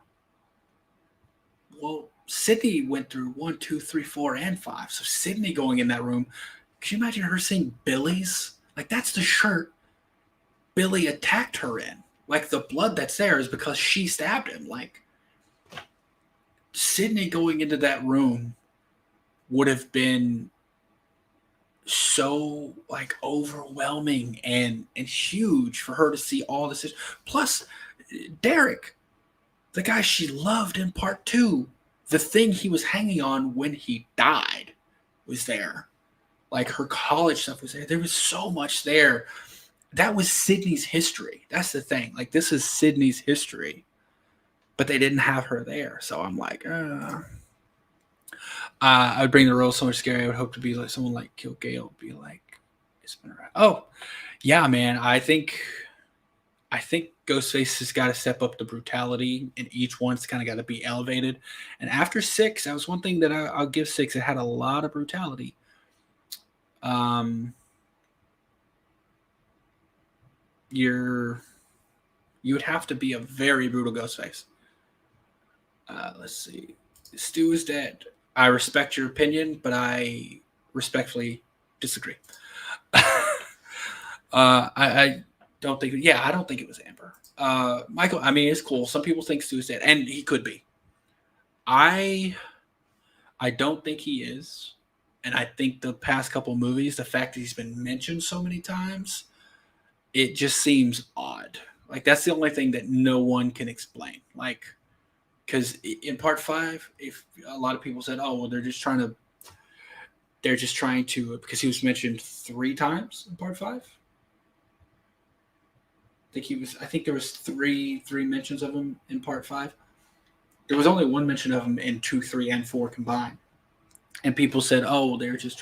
Well, Sydney went through 1, 2, 3, 4, and 5. So Sydney going in that room, can you imagine her seeing Billy's? Like, that's the shirt Billy attacked her in. Like, the blood that's there is because she stabbed him. Like, Sydney going into that room would have been so, like, overwhelming and huge for her to see all this. Plus, Derek, the guy she loved in part 2, the thing he was hanging on when he died was there. Like, her college stuff was there. There was so much there. That was Sydney's history. That's the thing. Like, this is Sydney's history. But they didn't have her there. So I'm like, I would bring the role so much scary. I would hope to be like someone like Kill Gale. Be like, it's been around. Oh, yeah, man. I think Ghostface has got to step up the brutality, and each one's kind of got to be elevated. And after 6, that was one thing that I'll give 6. It had a lot of brutality. You would have to be a very brutal Ghostface. Let's see. Stu is dead. I respect your opinion, but I respectfully disagree. I don't think. Yeah, I don't think it was Amber. Michael. I mean, it's cool. Some people think Stu is dead, and he could be. I don't think he is, and I think the past couple movies, the fact that he's been mentioned so many times, it just seems odd. Like, that's the only thing that no one can explain. Like, because in part 5, if a lot of people said, "Oh, well, they're just trying to," because he was mentioned 3 times in part 5. I think there was three mentions of him in part 5. There was only 1 mention of him in 2, 3, and 4 combined. And people said, "Oh, they're just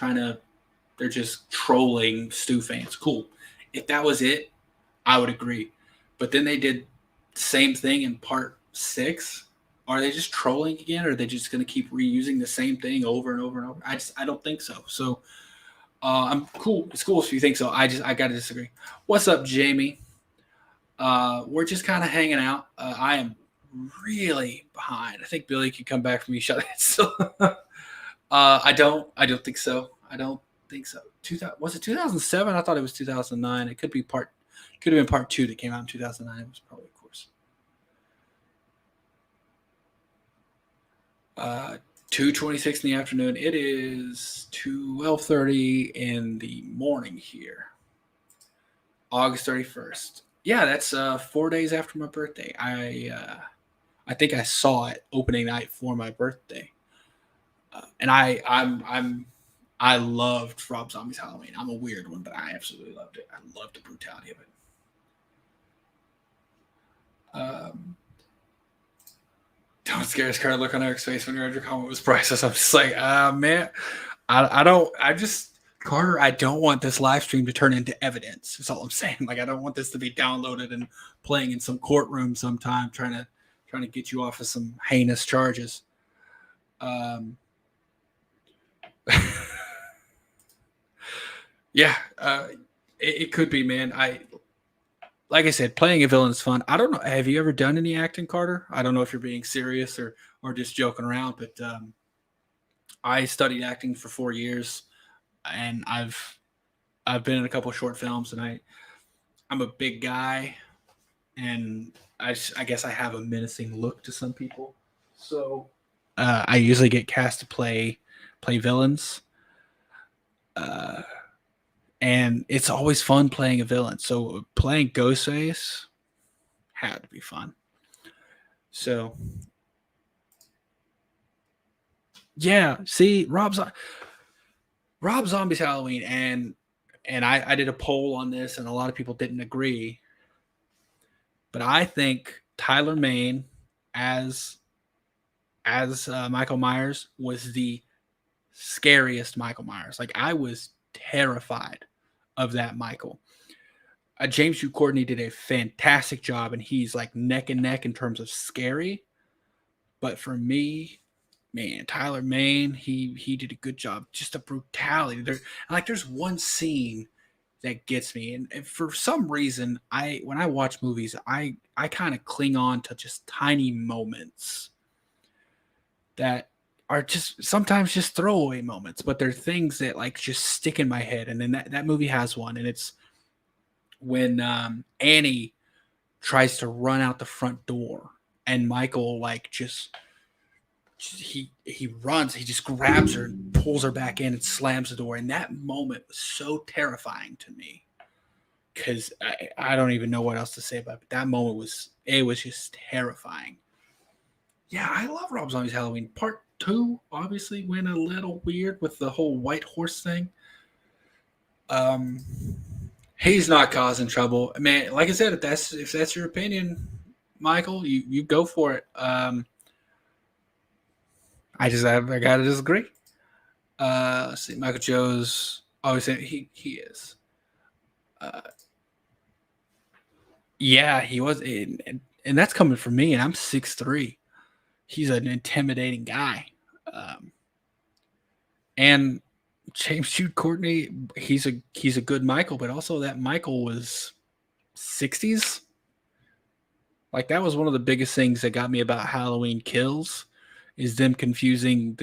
trolling Stu fans." Cool. If that was it, I would agree. But then they did the same thing in part 6. Are they just trolling again, or are they just going to keep reusing the same thing over and over and over? I don't think so. So I'm cool. It's cool if you think so. I gotta disagree. What's up, Jamie? We're just kind of hanging out. I am really behind. I think Billy could come back from me. Shut it. So, I don't think so. I don't think so. 2000, was it 2007? I thought it was 2009. It could be part. Could have been part two that came out in 2009. It was probably, of course. 2:26 in the afternoon. It is 12:30 in the morning here. August 31st. Yeah, that's 4 days after my birthday. I think I saw it opening night for my birthday, and I loved Rob Zombie's Halloween. I'm a weird one, but I absolutely loved it. I loved the brutality of it. Don't scare us. Look on Eric's face when you read your comment was priceless. I'm just like, man, I don't. I just Carter. I don't want this live stream to turn into evidence. That's all I'm saying. Like, I don't want this to be downloaded and playing in some courtroom sometime, trying to get you off of some heinous charges. Yeah, it could be, man. Like I said, playing a villain is fun. I don't know. Have you ever done any acting, Carter? I don't know if you're being serious or just joking around, but I studied acting for 4 years, and I've been in a couple of short films, and I'm a big guy, and I guess I have a menacing look to some people, so I usually get cast to play villains. Uh, and it's always fun playing a villain. So playing Ghostface had to be fun. So yeah, see Rob Zombie's Halloween, and I did a poll on this, and a lot of people didn't agree, but I think Tyler Mane as Michael Myers was the scariest Michael Myers. Like, I was terrified of that Michael. James Hugh Courtney did a fantastic job, and he's like neck and neck in terms of scary. But for me, man, Tyler Mane, he did a good job. Just the brutality. There's one scene that gets me, and for some reason, when I watch movies, I kind of cling on to just tiny moments that are just sometimes just throwaway moments, but they're things that like just stick in my head. And then that movie has one, and it's when Annie tries to run out the front door, and Michael like just he runs, he just grabs her and pulls her back in and slams the door. And that moment was so terrifying to me because I don't even know what else to say about it. But that moment was just terrifying. Yeah, I love Rob Zombie's Halloween. Part two obviously went a little weird with the whole white horse thing. He's not causing trouble, man. Like I said, if that's your opinion, Michael, you go for it. I gotta disagree. Let's see, Michael Joe's always saying he is. Uh, yeah, he was, and that's coming from me, and I'm 6'3". He's an intimidating guy, and James Jude Courtney, he's a good Michael, but also that Michael was 60s. Like, that was one of the biggest things that got me about Halloween Kills, is them confusing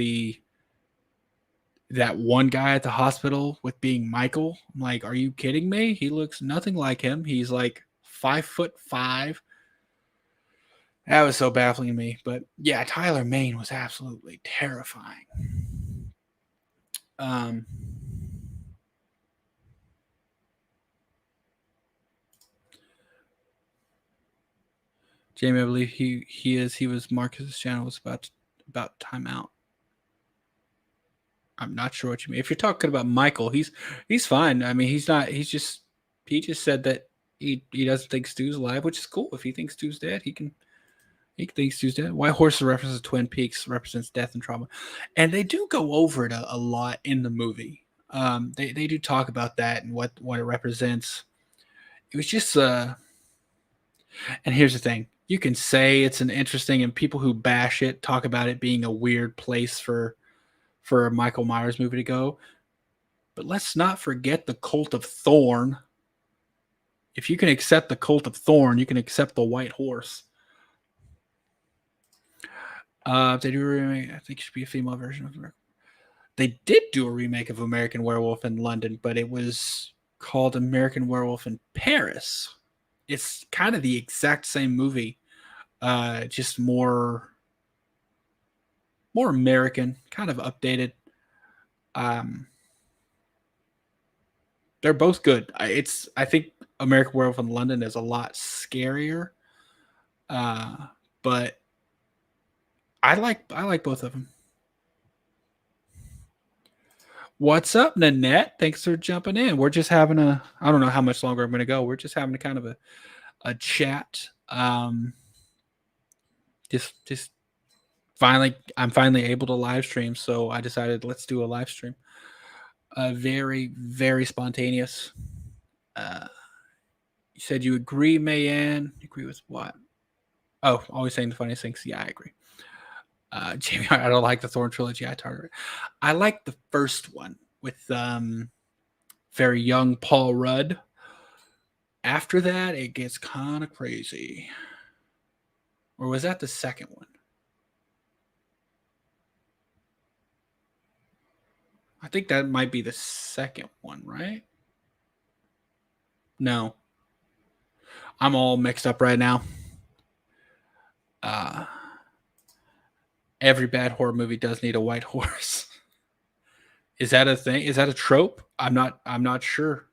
that one guy at the hospital with being Michael. I'm like, are you kidding me? He looks nothing like him. He's like 5'5". That was so baffling to me. But yeah, Tyler Mane was absolutely terrifying. Jamie, I believe he was Marcus's channel was about timeout. I'm not sure what you mean. If you're talking about Michael, he's fine. I mean, he just said that he doesn't think Stu's alive, which is cool. If he thinks Stu's dead, he thinks Stu's dead. White Horse references Twin Peaks, represents death and trauma, and they do go over it a lot in the movie. They do talk about that and what it represents. It was just and here's the thing: you can say it's an interesting, and people who bash it talk about it being a weird place for a Michael Myers movie to go. But let's not forget the Cult of Thorn. If you can accept the Cult of Thorn, you can accept the White Horse. They do a remake. I think it should be a female version of American. They did do a remake of American Werewolf in London, but it was called American Werewolf in Paris. It's kind of the exact same movie, just more American, kind of updated. They're both good. I think American Werewolf in London is a lot scarier, but I like both of them. What's up, Nanette? Thanks for jumping in. We're just having I don't know how much longer I'm going to go. We're just having a kind of a chat. Just I'm finally able to live stream, so I decided let's do a live stream. Very, very spontaneous. You said you agree, Mayan. Agree with what? Oh, always saying the funniest things. Yeah, I agree. Jamie, I don't like the Thorn trilogy. I like the first one with very young Paul Rudd. After that, it gets kind of crazy. Or was that the second one? I think that might be the second one, right? No. I'm all mixed up right now. Every bad horror movie does need a white horse. Is that a thing? Is that a trope? I'm not sure.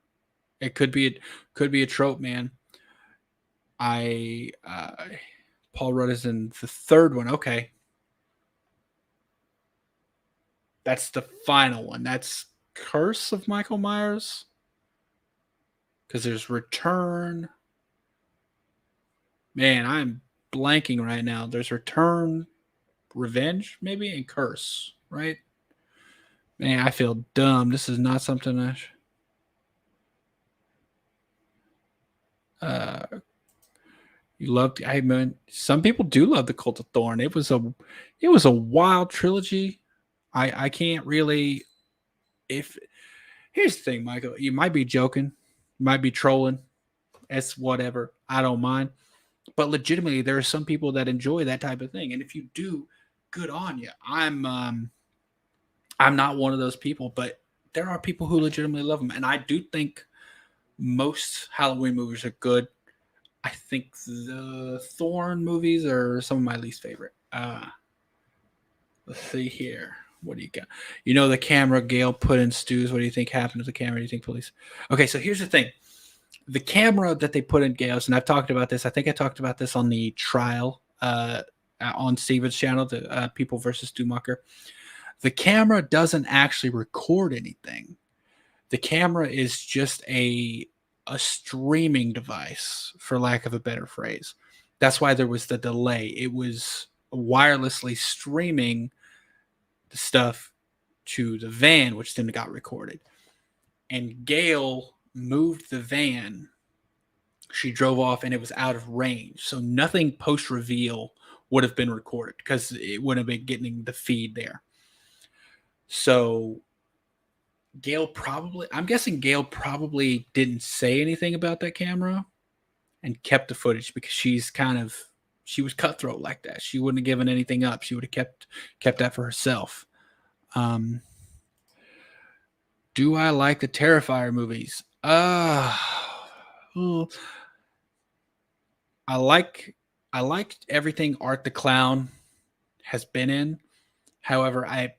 It could be a trope, man. Paul Rudd is in the third one. Okay. That's the final one. That's Curse of Michael Myers. Because there's Return. Man, I'm blanking right now. There's Return, Revenge, maybe, and Curse, right? Man, I feel dumb. This is not something you loved. I mean, some people do love the Cult of Thorn. It was a wild trilogy. I can't really. If here's the thing, Michael, you might be joking, you might be trolling. It's whatever. I don't mind. But legitimately, there are some people that enjoy that type of thing, and if you do, good on you. I'm not one of those people, but there are people who legitimately love them, and I do think most Halloween movies are good. I think the Thorn movies are some of my least favorite. Let's see here. What do you got? You know the camera Gail put in Stews. What do you think happened to the camera? Do you think police? Okay, so here's the thing. The camera that they put in Gail's, and I've talked about this. I think I talked about this on the trial on Steven's channel, the People versus Stumacher. The camera doesn't actually record anything. The camera is just a streaming device, for lack of a better phrase. That's why there was the delay. It was wirelessly streaming the stuff to the van, which then got recorded. And Gail moved the van. She drove off and it was out of range. So nothing post-reveal would have been recorded because it wouldn't have been getting the feed there. So I'm guessing Gail probably didn't say anything about that camera and kept the footage because she was cutthroat like that. She wouldn't have given anything up. She would have kept that for herself. Do I like the Terrifier movies? I liked everything Art the Clown has been in. However, I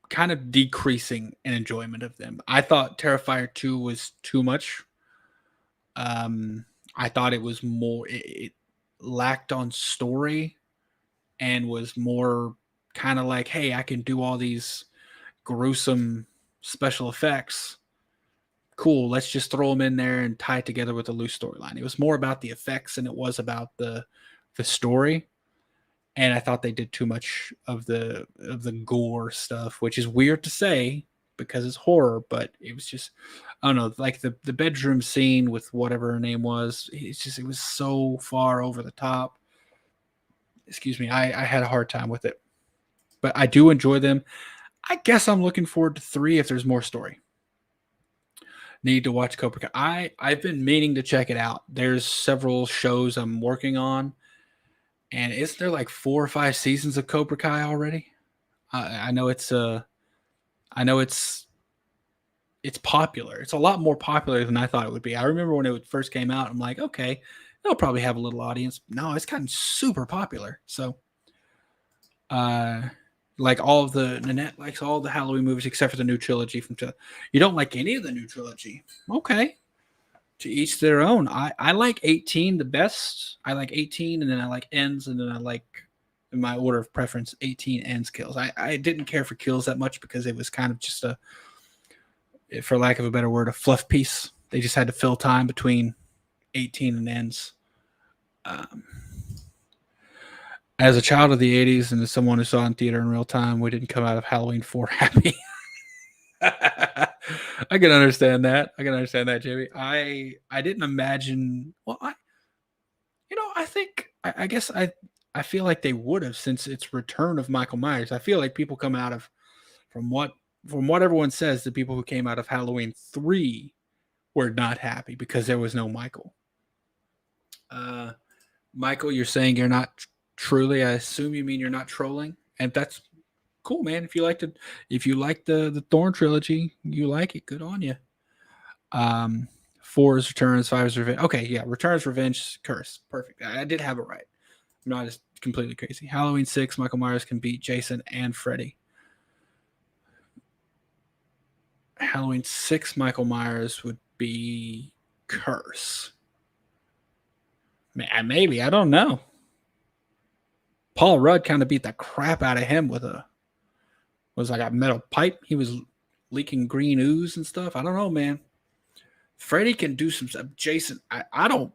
kind of decreasing in enjoyment of them. I thought Terrifier 2 was too much. I thought it was more, it lacked on story and was more kind of like, hey, I can do all these gruesome special effects. Cool, let's just throw them in there and tie it together with a loose storyline. It was more about the effects than it was about the story. And I thought they did too much of the gore stuff, which is weird to say because it's horror, but it was just, I don't know, like the bedroom scene with whatever her name was. It was so far over the top. Excuse me, I had a hard time with it, but I do enjoy them. I guess I'm looking forward to 3 if there's more story. Need to watch Cobra Kai. I've been meaning to check it out. There's several shows I'm working on, and isn't there like 4 or 5 seasons of Cobra Kai already? I know I know it's popular. It's a lot more popular than I thought it would be. I remember when it first came out, I'm like, okay, it'll probably have a little audience. No, it's gotten super popular. So, uh, like all of the Nanette likes all the Halloween movies except for the new trilogy from. You don't like any of the new trilogy? Okay, to each their own. I like 18 the best. I like 18, and then I like ends, and then I like in my order of preference 18 ends kills. I didn't care for kills that much because it was kind of just a, for lack of a better word, a fluff piece. They just had to fill time between 18 and ends. Um, as a child of the 80s and as someone who saw it in theater in real time, we didn't come out of Halloween 4 happy. I can understand that. I can understand that, Jimmy. I didn't imagine. Well, I think I guess I feel like they would have since it's Return of Michael Myers. I feel like people come out of from what everyone says, the people who came out of Halloween 3 were not happy because there was no Michael. Uh, Michael, you're saying you're not truly. I assume you mean you're not trolling, and that's cool, man. If you like the Thorn trilogy, you like it. Good on you. Um, 4 is Returns, 5 is Revenge. Okay, yeah, Returns, Revenge, Curse. Perfect. I did have it right. I'm not just completely crazy. Halloween 6, Michael Myers can beat Jason and Freddy. Halloween 6, Michael Myers would be Curse. Maybe. I don't know. Paul Rudd kind of beat the crap out of him with was like a metal pipe. He was leaking green ooze and stuff. I don't know, man. Freddy can do some stuff. Jason, I don't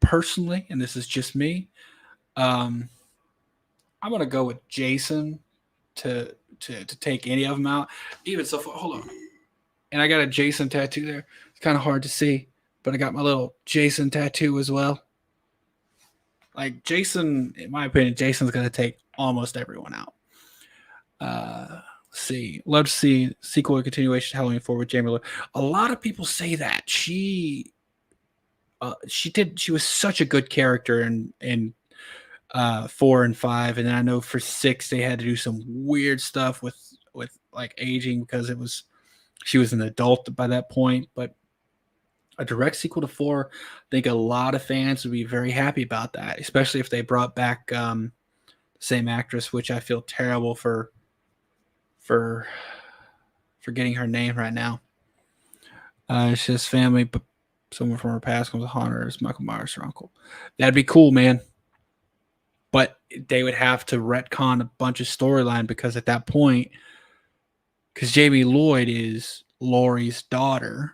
personally, and this is just me. Um, I'm gonna go with Jason to take any of them out. Even so, hold on. And I got a Jason tattoo there. It's kind of hard to see, but I got my little Jason tattoo as well. Like Jason, in my opinion, Jason's gonna take almost everyone out. Let's see. Love to see sequel or continuation to Halloween 4 with Jamie Lee. A lot of people say that she was such a good character in 4 and 5, and then I know for 6 they had to do some weird stuff with like aging because she was an adult by that point. But a direct sequel to 4, I think a lot of fans would be very happy about that, especially if they brought back the same actress, which I feel terrible for forgetting her name right now. It's just family, but someone from her past comes to haunt her as Michael Myers, her uncle. That'd be cool, man. But they would have to retcon a bunch of storyline because at that point, because Jamie Lloyd is Laurie's daughter,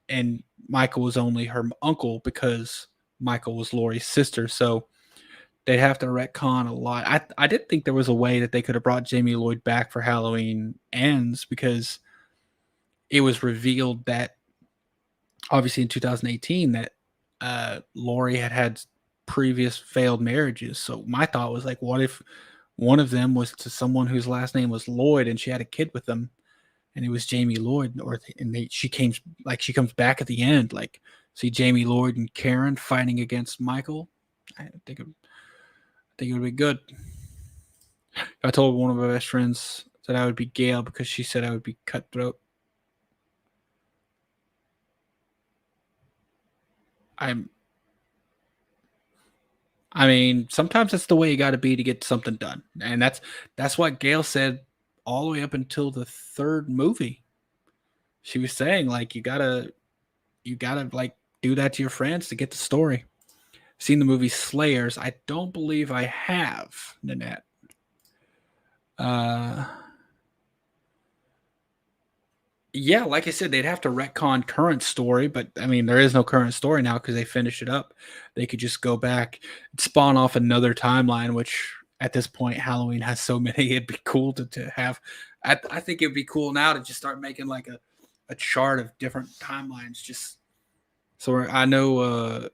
and Michael was only her uncle because Michael was Laurie's sister. So they'd have to retcon a lot. I did think there was a way that they could have brought Jamie Lloyd back for Halloween Ends because it was revealed that obviously in 2018 that Laurie had previous failed marriages. So my thought was like, what if one of them was to someone whose last name was Lloyd and she had a kid with them, and it was Jamie Lloyd, she comes back at the end, like see Jamie Lloyd and Karen fighting against Michael. I think it would be good. I told one of my best friends that I would be Gail because she said I would be Cutthroat. I mean, sometimes that's the way you got to be to get something done, and that's what Gail said all the way up until the 3rd movie. She was saying like you gotta like do that to your friends to get the story. Seen the movie Slayers? I don't believe I have, Nanette. Uh, yeah, like I said, they'd have to retcon current story, but I mean, there is no current story now because they finished it up. They could just go back, spawn off another timeline, which at this point, Halloween has so many. It'd be cool to have. I think it'd be cool now to just start making like a chart of different timelines. Just so I know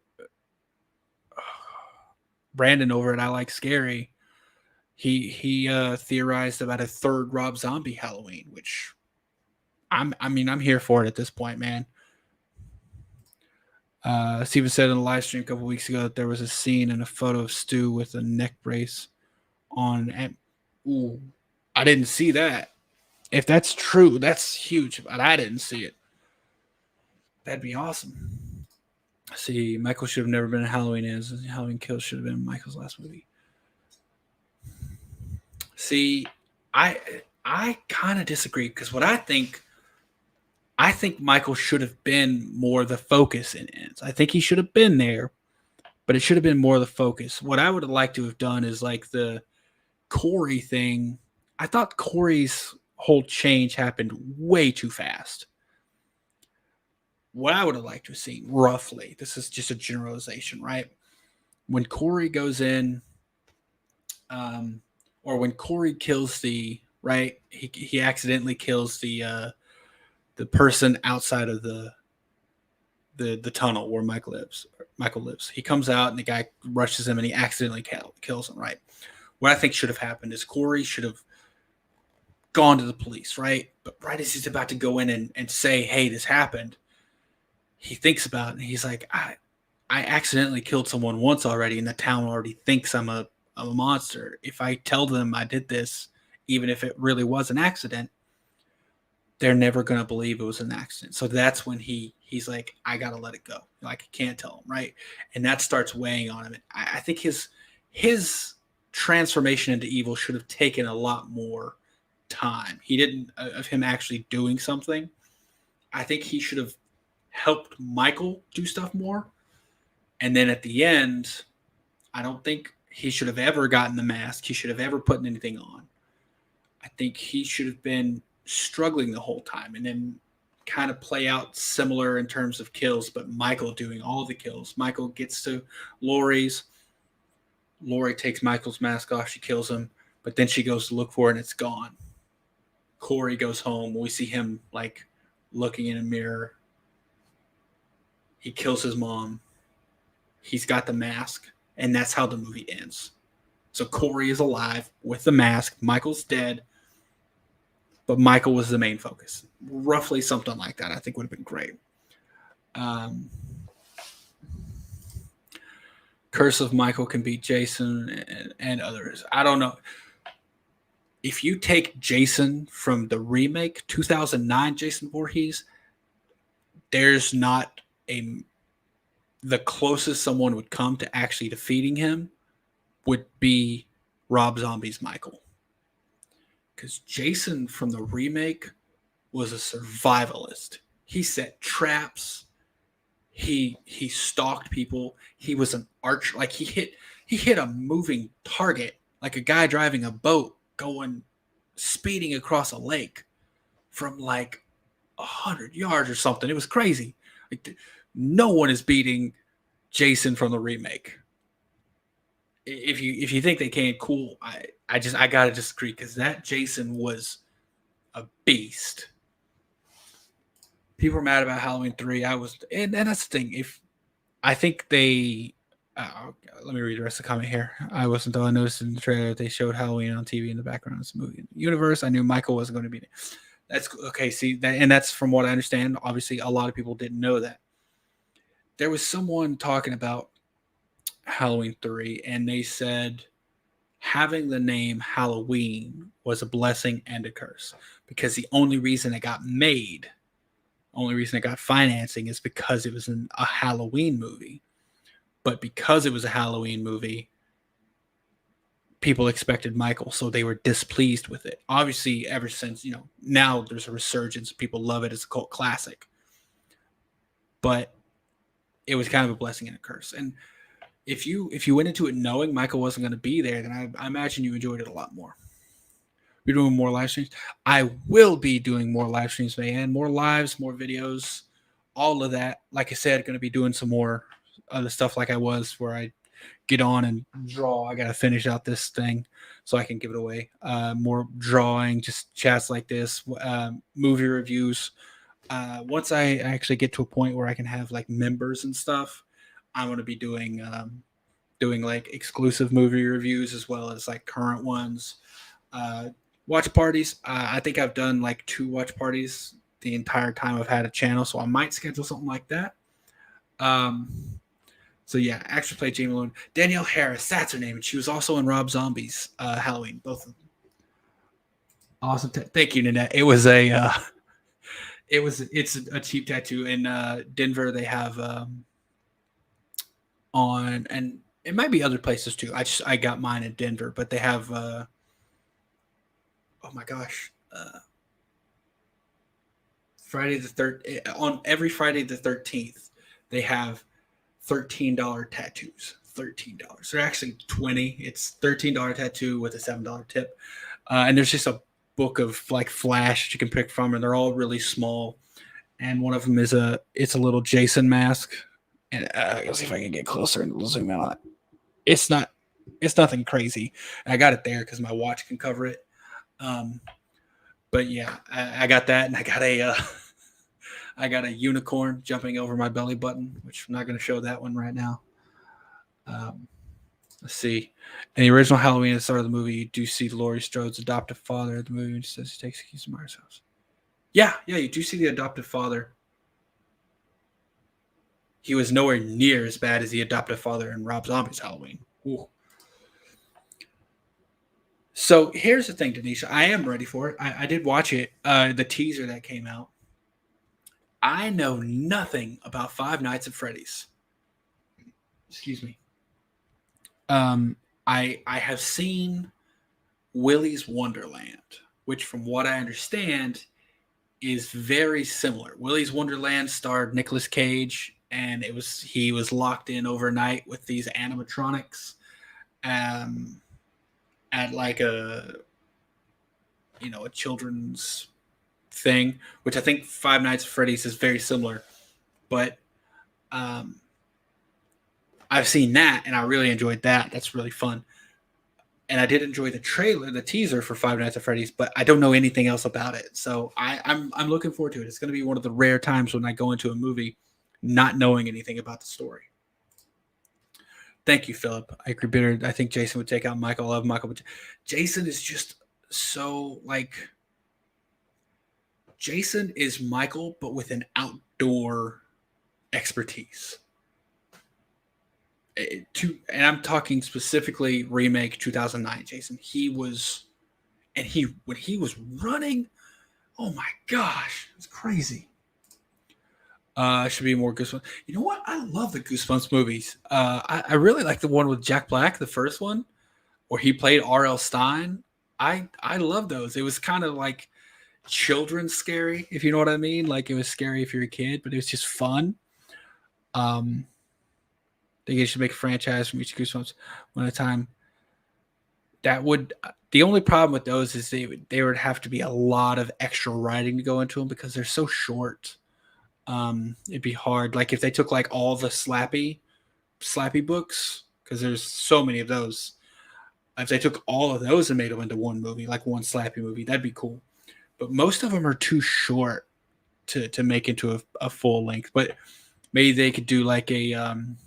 Brandon over at I Like Scary, he theorized about a 3rd Rob Zombie Halloween, which I'm here for it at this point, man. Steven said in the live stream a couple weeks ago that there was a scene in a photo of Stu with a neck brace on. And, ooh, I didn't see that. If that's true, that's huge. But I didn't see it. That'd be awesome. See, Michael should have never been in Halloween. As Halloween Kills should have been Michael's last movie. See, I kind of disagree because what I think Michael should have been more the focus in Ends. I think he should have been there, but it should have been more the focus. What I would have liked to have done is like the Corey thing. I thought Corey's whole change happened way too fast. What I would have liked to have seen, roughly, this is just a generalization, right? When Corey goes in, or when Corey kills right, he accidentally kills the person outside of the tunnel where Michael lives. He comes out and the guy rushes him and he accidentally kills him, right? What I think should have happened is Corey should have gone to the police, right? But right as he's about to go in and say, hey, this happened, he thinks about it and he's like, I accidentally killed someone once already and the town already thinks I'm a monster. If I tell them I did this, even if it really was an accident, they're never going to believe it was an accident. So that's when he's like, I got to let it go. Like, I can't tell him, right? And that starts weighing on him. I think his transformation into evil should have taken a lot more time. He didn't, of him actually doing something. I think he should have helped Michael do stuff more. And then at the end, I don't think he should have ever gotten the mask. He should have ever put anything on. I think he should have been struggling the whole time and then kind of play out similar in terms of kills, but Michael doing all the kills. Michael gets to Laurie's. Laurie takes Michael's mask off. She kills him, but then she goes to look for it and it's gone. Corey goes home. We see him like looking in a mirror. He kills his mom. He's got the mask, and that's how the movie ends. So Corey is alive with the mask. Michael's dead, but Michael was the main focus. Roughly something like that, I think would have been great. Curse of Michael can beat Jason and others. I don't know. If you take Jason from the remake, 2009 Jason Voorhees, there's not the closest someone would come to actually defeating him would be Rob Zombie's Michael. Because Jason from the remake was a survivalist. He set traps. He stalked people. He was an archer. Like he hit a moving target, like a guy driving a boat going speeding across a lake from like 100 yards or something. It was crazy. Like, no one is beating Jason from the remake. If you think they can, cool. I gotta disagree because that Jason was a beast. People are mad about Halloween 3. I was, and that's the thing. If I think they, let me read the rest of the comment here. I wasn't until I noticed in the trailer they showed Halloween on TV in the background of this movie universe. I knew Michael wasn't going to be there. That's okay. See that, and that's from what I understand. Obviously, a lot of people didn't know that. There was someone talking about Halloween 3, and they said having the name Halloween was a blessing and a curse because the only reason it got made, only reason it got financing is because it was a Halloween movie. But because it was a Halloween movie, people expected Michael, so they were displeased with it. Obviously, ever since, now there's a resurgence. People love it as a cult classic. But it was kind of a blessing and a curse. And if you went into it knowing Michael wasn't going to be there, then I imagine you enjoyed it a lot more. We're doing more live streams. I will be doing more live streams, man. More lives, more videos, all of that. Like I said, going to be doing some more other stuff like I was where I get on and draw. I got to finish out this thing so I can give it away. More drawing, just chats like this, movie reviews. Once I actually get to a point where I can have like members and stuff, I'm going to be doing like exclusive movie reviews as well as like current ones. Watch parties. I think I've done like 2 watch parties the entire time I've had a channel, so I might schedule something like that. So yeah, actually played Jamie Malone. Danielle Harris, that's her name, and she was also in Rob Zombie's Halloween. Both of them. Awesome. Thank you, Nanette. It was it's a cheap tattoo in Denver. They have on, and it might be other places too. I got mine in Denver, but they have oh my gosh, Friday the third on every Friday the 13th, they have $13 tattoos. $13. They're actually 20. It's $13 tattoo with a $7 tip, and there's just a book of like flash that you can pick from, and they're all really small. And one of them is it's a little Jason mask. And let's see if I can get closer and zoom out. It's nothing crazy. I got it there because my watch can cover it. But yeah, I got that, and I got a unicorn jumping over my belly button, which I'm not going to show that one right now. Let's see. In the original Halloween, at the start of the movie, you do see Laurie Strode's adoptive father at the movie, and says he takes keys to Myers' house. Yeah, you do see the adoptive father. He was nowhere near as bad as the adoptive father in Rob Zombie's Halloween. Ooh. So here's the thing, Denisha. I am ready for it. I did watch it, the teaser that came out. I know nothing about Five Nights at Freddy's. Excuse me. I have seen Willy's Wonderland, which, from what I understand, is very similar. Willy's Wonderland starred Nicolas Cage, and he was locked in overnight with these animatronics, at like a children's thing, which I think Five Nights at Freddy's is very similar, but I've seen that and I really enjoyed that. That's really fun. And I did enjoy the teaser for Five Nights at Freddy's, but I don't know anything else about it. So I'm looking forward to it. It's going to be one of the rare times when I go into a movie not knowing anything about the story. Thank you, Philip. I agree. Bitter. I think Jason would take out Michael. I love Michael, but Jason is just so like. Jason is Michael, but with an outdoor expertise. And I'm talking specifically remake 2009 Jason. When he was running, oh my gosh, it's crazy. Should be more Goosebumps. You know what? I love the Goosebumps movies. I really like the one with Jack Black, the first one, where he played R.L. Stine. I love those. It was kind of like children's scary, if you know what I mean. Like, it was scary if you're a kid, but it was just fun. They should make a franchise from each Goosebumps one at a time. The only problem with those is they would have to be a lot of extra writing to go into them because they're so short. It'd be hard. Like if they took like all the Slappy books, because there's so many of those. If they took all of those and made them into one movie, like one Slappy movie, that'd be cool. But most of them are too short to make into a full length. But maybe they could do like an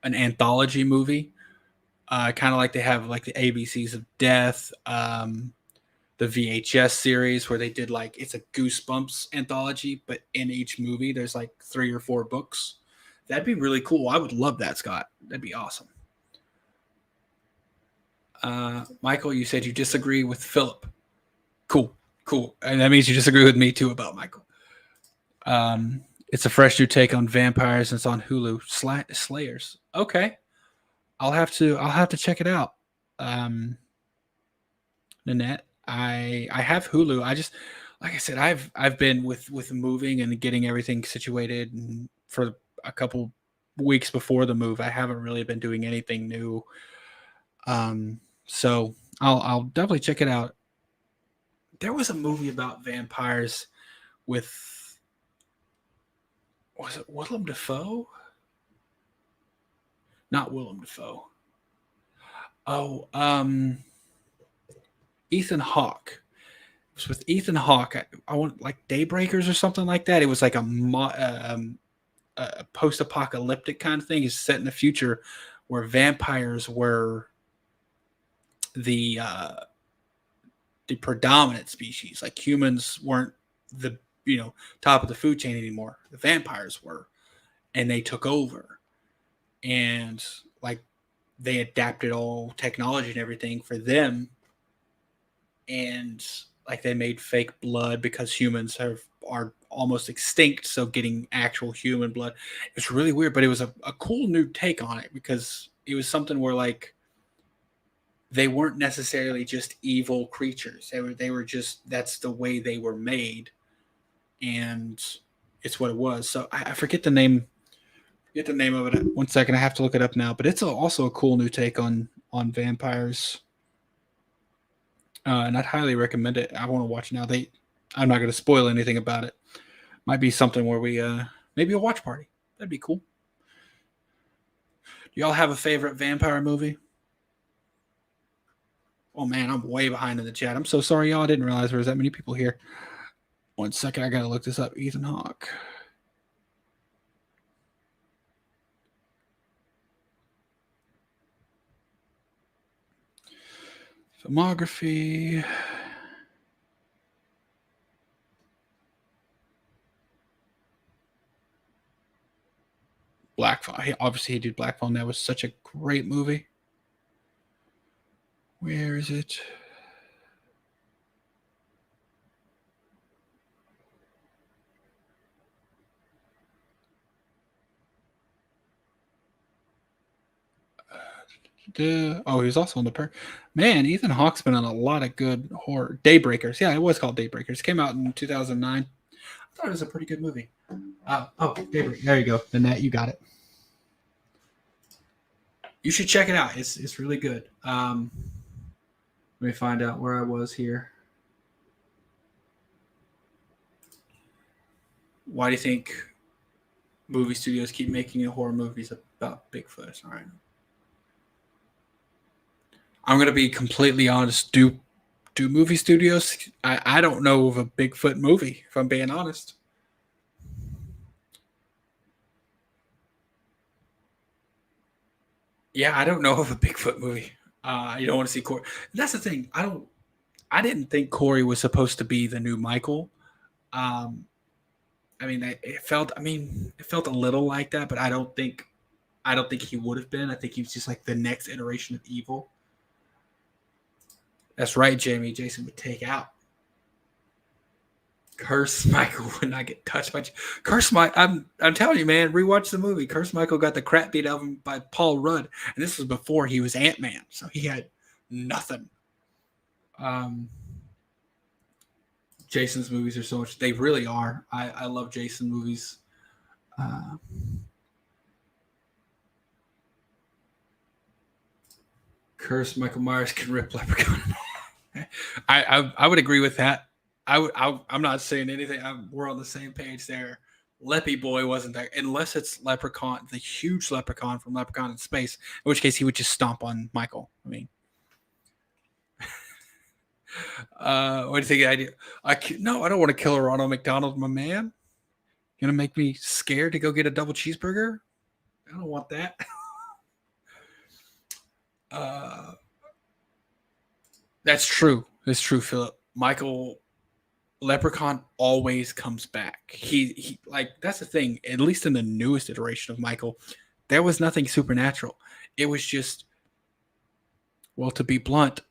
anthology movie, kind of like they have like the ABCs of Death, the VHS series where they did like it's a Goosebumps anthology, but in each movie there's like 3 or 4 books. That'd be really cool. I would love that, Scott. That'd be awesome. Michael, you said you disagree with Philip. Cool. And that means you disagree with me too about Michael. It's a fresh new take on vampires, and it's on Hulu. Slayers. Okay, I'll have to check it out. Nanette, I have Hulu. I just, like I said, I've been with moving and getting everything situated, and for a couple weeks before the move, I haven't really been doing anything new. So I'll definitely check it out. There was a movie about vampires with, was it Willem Dafoe? Not Willem Dafoe. Oh, Ethan Hawke. It was with Ethan Hawke. I want like Daybreakers or something like that. It was like a post-apocalyptic kind of thing. It's set in the future where vampires were the predominant species. Like humans weren't the top of the food chain anymore. The vampires were, and they took over, and like they adapted all technology and everything for them, and like they made fake blood because humans are almost extinct, so getting actual human blood, it's really weird, but it was a cool new take on it because it was something where like they weren't necessarily just evil creatures. They were just, that's the way they were made, and it's what it was. So I forget the name. Get the name of it. One second, I have to look it up now. But it's also a cool new take on vampires, and I'd highly recommend it. I want to watch it now. I'm not going to spoil anything about it. Might be something where we maybe a watch party. That'd be cool. Do y'all have a favorite vampire movie? Oh man, I'm way behind in the chat. I'm so sorry, y'all. I didn't realize there was that many people here. One second, I gotta look this up. Ethan Hawke. Filmography. Black Phone. Obviously, he did Black Phone. That was such a great movie. Where is it? Oh, he was also on the Man, Ethan Hawke's been on a lot of good horror. Daybreakers. Yeah, it was called Daybreakers. Came out in 2009. I thought it was a pretty good movie. Daybreakers. There you go. Annette, you got it. You should check it out. It's really good. Let me find out where I was here. Why do you think movie studios keep making horror movies about Bigfoot? All right. I'm gonna be completely honest. Do movie studios? I don't know of a Bigfoot movie, if I'm being honest. Yeah, I don't know of a Bigfoot movie. You don't want to see Corey. That's the thing. I didn't think Corey was supposed to be the new Michael. I mean, it felt a little like that, but I don't think he would have been. I think he was just like the next iteration of evil. That's right, Jamie. Jason would take out. Curse Michael would not get touched by Curse Michael. I'm telling you, man. Rewatch the movie. Curse Michael got the crap beat out of him by Paul Rudd, and this was before he was Ant-Man, so he had nothing. Jason's movies are so much. They really are. I love Jason movies. Curse Michael Myers can rip Leprechaun. I would agree with that. I'm not saying anything. We're on the same page there. Leppy Boy wasn't there, unless it's Leprechaun, the huge Leprechaun from Leprechaun in Space, in which case he would just stomp on Michael. I mean, what do you think? I don't want to kill Ronald McDonald, my man. You gonna make me scared to go get a double cheeseburger? I don't want that. That's true. That's true, Philip. Michael Leprechaun always comes back. He like that's the thing. At least in the newest iteration of Michael, there was nothing supernatural. It was just, well, to be blunt,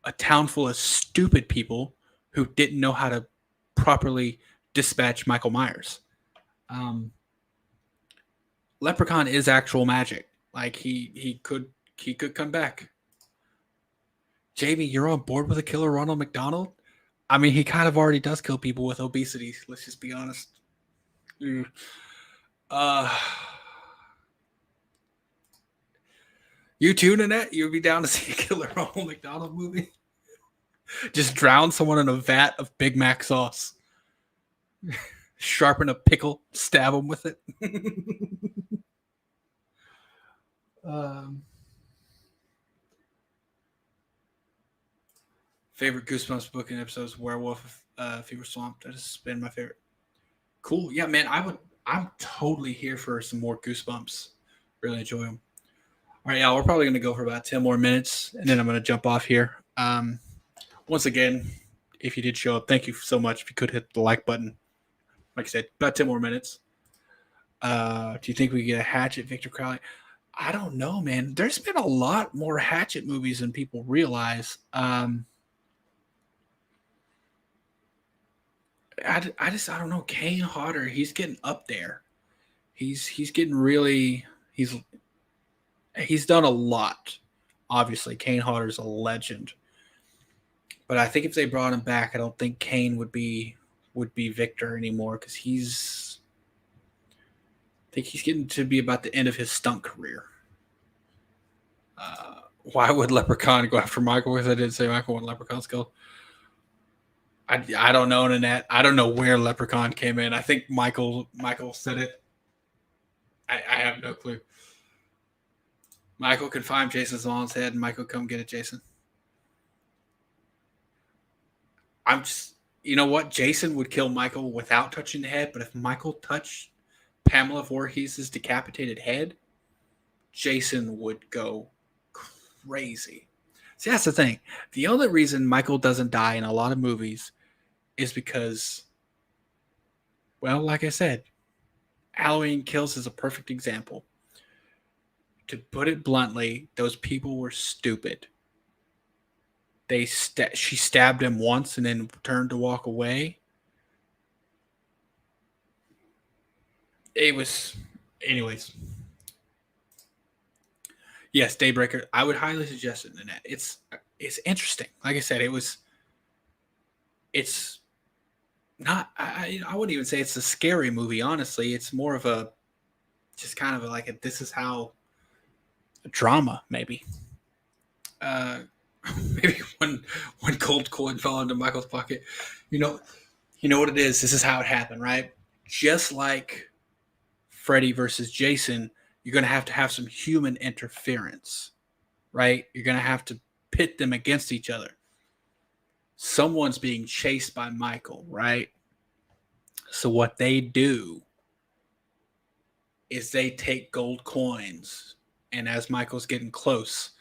a town full of stupid people who didn't know how to properly dispatch Michael Myers. Leprechaun is actual magic. Like he could come back. Jamie, you're on board with a killer Ronald McDonald? I mean, he kind of already does kill people with obesity. Let's just be honest. You too, Nanette? You'd be down to see a killer Ronald McDonald movie? Just drown someone in a vat of Big Mac sauce. Sharpen a pickle, stab them with it. Favorite Goosebumps book and episodes: Werewolf Fever Swamp. That has been my favorite. Cool. Yeah, man. I'm totally here for some more Goosebumps. Really enjoy them. All right, y'all. We're probably going to go for about 10 more minutes, and then I'm going to jump off here. Once again, if you did show up, thank you so much. If you could hit the like button, like I said, about 10 more minutes. Do you think we get a Hatchet, Victor Crowley? I don't know, man. There's been a lot more Hatchet movies than people realize. I don't know. Kane Hodder, he's getting up there. He's getting really he's done a lot. Obviously, Kane Hodder's a legend. But I think if they brought him back, I don't think Kane would be Victor anymore because I think he's getting to be about the end of his stunt career. Why would Leprechaun go after Michael? Because I didn't say Michael when Leprechaun's go. I don't know, Nanette. I don't know where Leprechaun came in. I think Michael said it. I have no clue. Michael can find Jason's mom's head, and Michael, come get it, Jason. I'm just, you know what? Jason would kill Michael without touching the head, but if Michael touched Pamela Voorhees' decapitated head, Jason would go crazy. See, that's the thing. The only reason Michael doesn't die in a lot of movies is because, well, like I said, Halloween Kills is a perfect example. To put it bluntly, those people were stupid. She stabbed him once and then turned to walk away. It was, anyways. Yes, Daybreaker. I would highly suggest it, Nanette. It's interesting. Like I said, it's not. I wouldn't even say it's a scary movie. Honestly, it's more of a just kind of like a this is how a drama maybe. Maybe when gold coin fell into Michael's pocket, you know what it is. This is how it happened, right? Just like Freddy versus Jason, you're going to have some human interference, right? You're going to have to pit them against each other. Someone's being chased by Michael, right? So what they do is they take gold coins, and as Michael's getting close,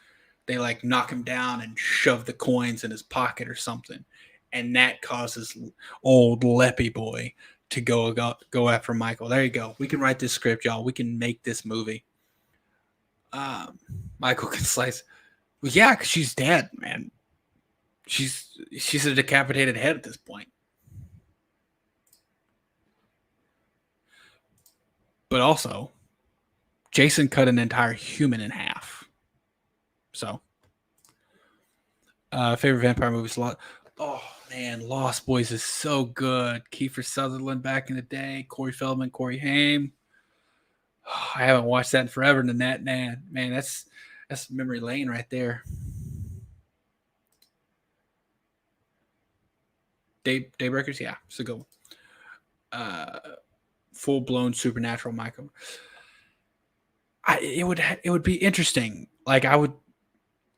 they like knock him down and shove the coins in his pocket or something, and that causes old Leppy boy to go after Michael. There you go. We can write this script, y'all. We can make this movie. Michael can slice. Well, yeah, because she's dead, man. She's a decapitated head at this point. But also, Jason cut an entire human in half. So, favorite vampire movies? Oh man, Lost Boys is so good. Kiefer Sutherland back in the day, Corey Feldman, Corey Haim. Oh, I haven't watched that in forever. Nanette, man, that's memory lane right there. Daybreakers, yeah, it's a good one. Full blown supernatural Michael. It would be interesting. Like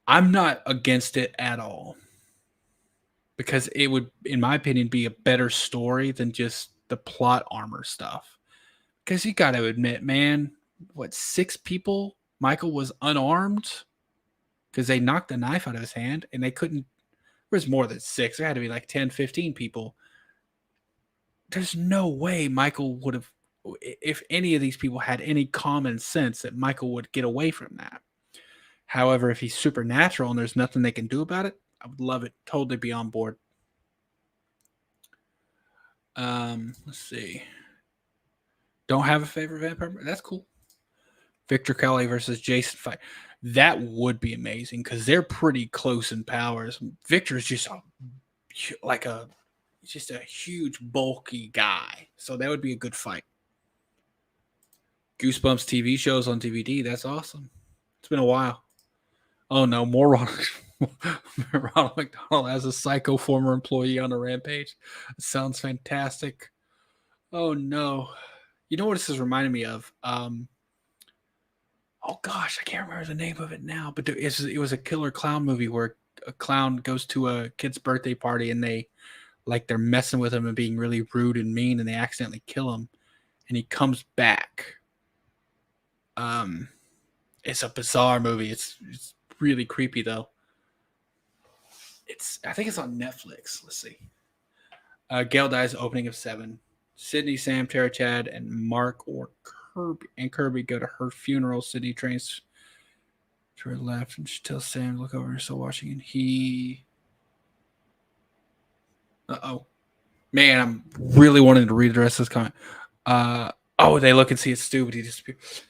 I'm not against it at all because it would, in my opinion, be a better story than just the plot armor stuff. Because you got to admit, man, what 6 people? Michael was unarmed because they knocked the knife out of his hand and they couldn't. There was more than 6. There had to be like 10, 15 people. There's no way Michael would have, if any of these people had any common sense, that Michael would get away from that. However, if he's supernatural and there's nothing they can do about it, I would love it. Totally be on board. Let's see. Don't have a favorite vampire? That's cool. Victor Crowley versus Jason fight. That would be amazing because they're pretty close in powers. Victor is just just a huge bulky guy, so that would be a good fight. Goosebumps TV shows on DVD. That's awesome. It's been a while. Oh no, more Ronald McDonald as a psycho former employee on a rampage. It sounds fantastic. Oh no. You know what this is reminding me of? Oh gosh, I can't remember the name of it now, but it was a killer clown movie where a clown goes to a kid's birthday party and they're messing with him and being really rude and mean and they accidentally kill him and he comes back. It's a bizarre movie. It's really creepy though. I think it's on Netflix. Let's see. Gail dies opening of 7. Sydney, Sam, Tara, Chad, and Mark or Kirby go to her funeral. Sydney trains to her left, and she tells Sam to look over. Still watching, and he. Man, I'm really wanting to read the rest of this comment. They look and see it's Stu, but he disappears.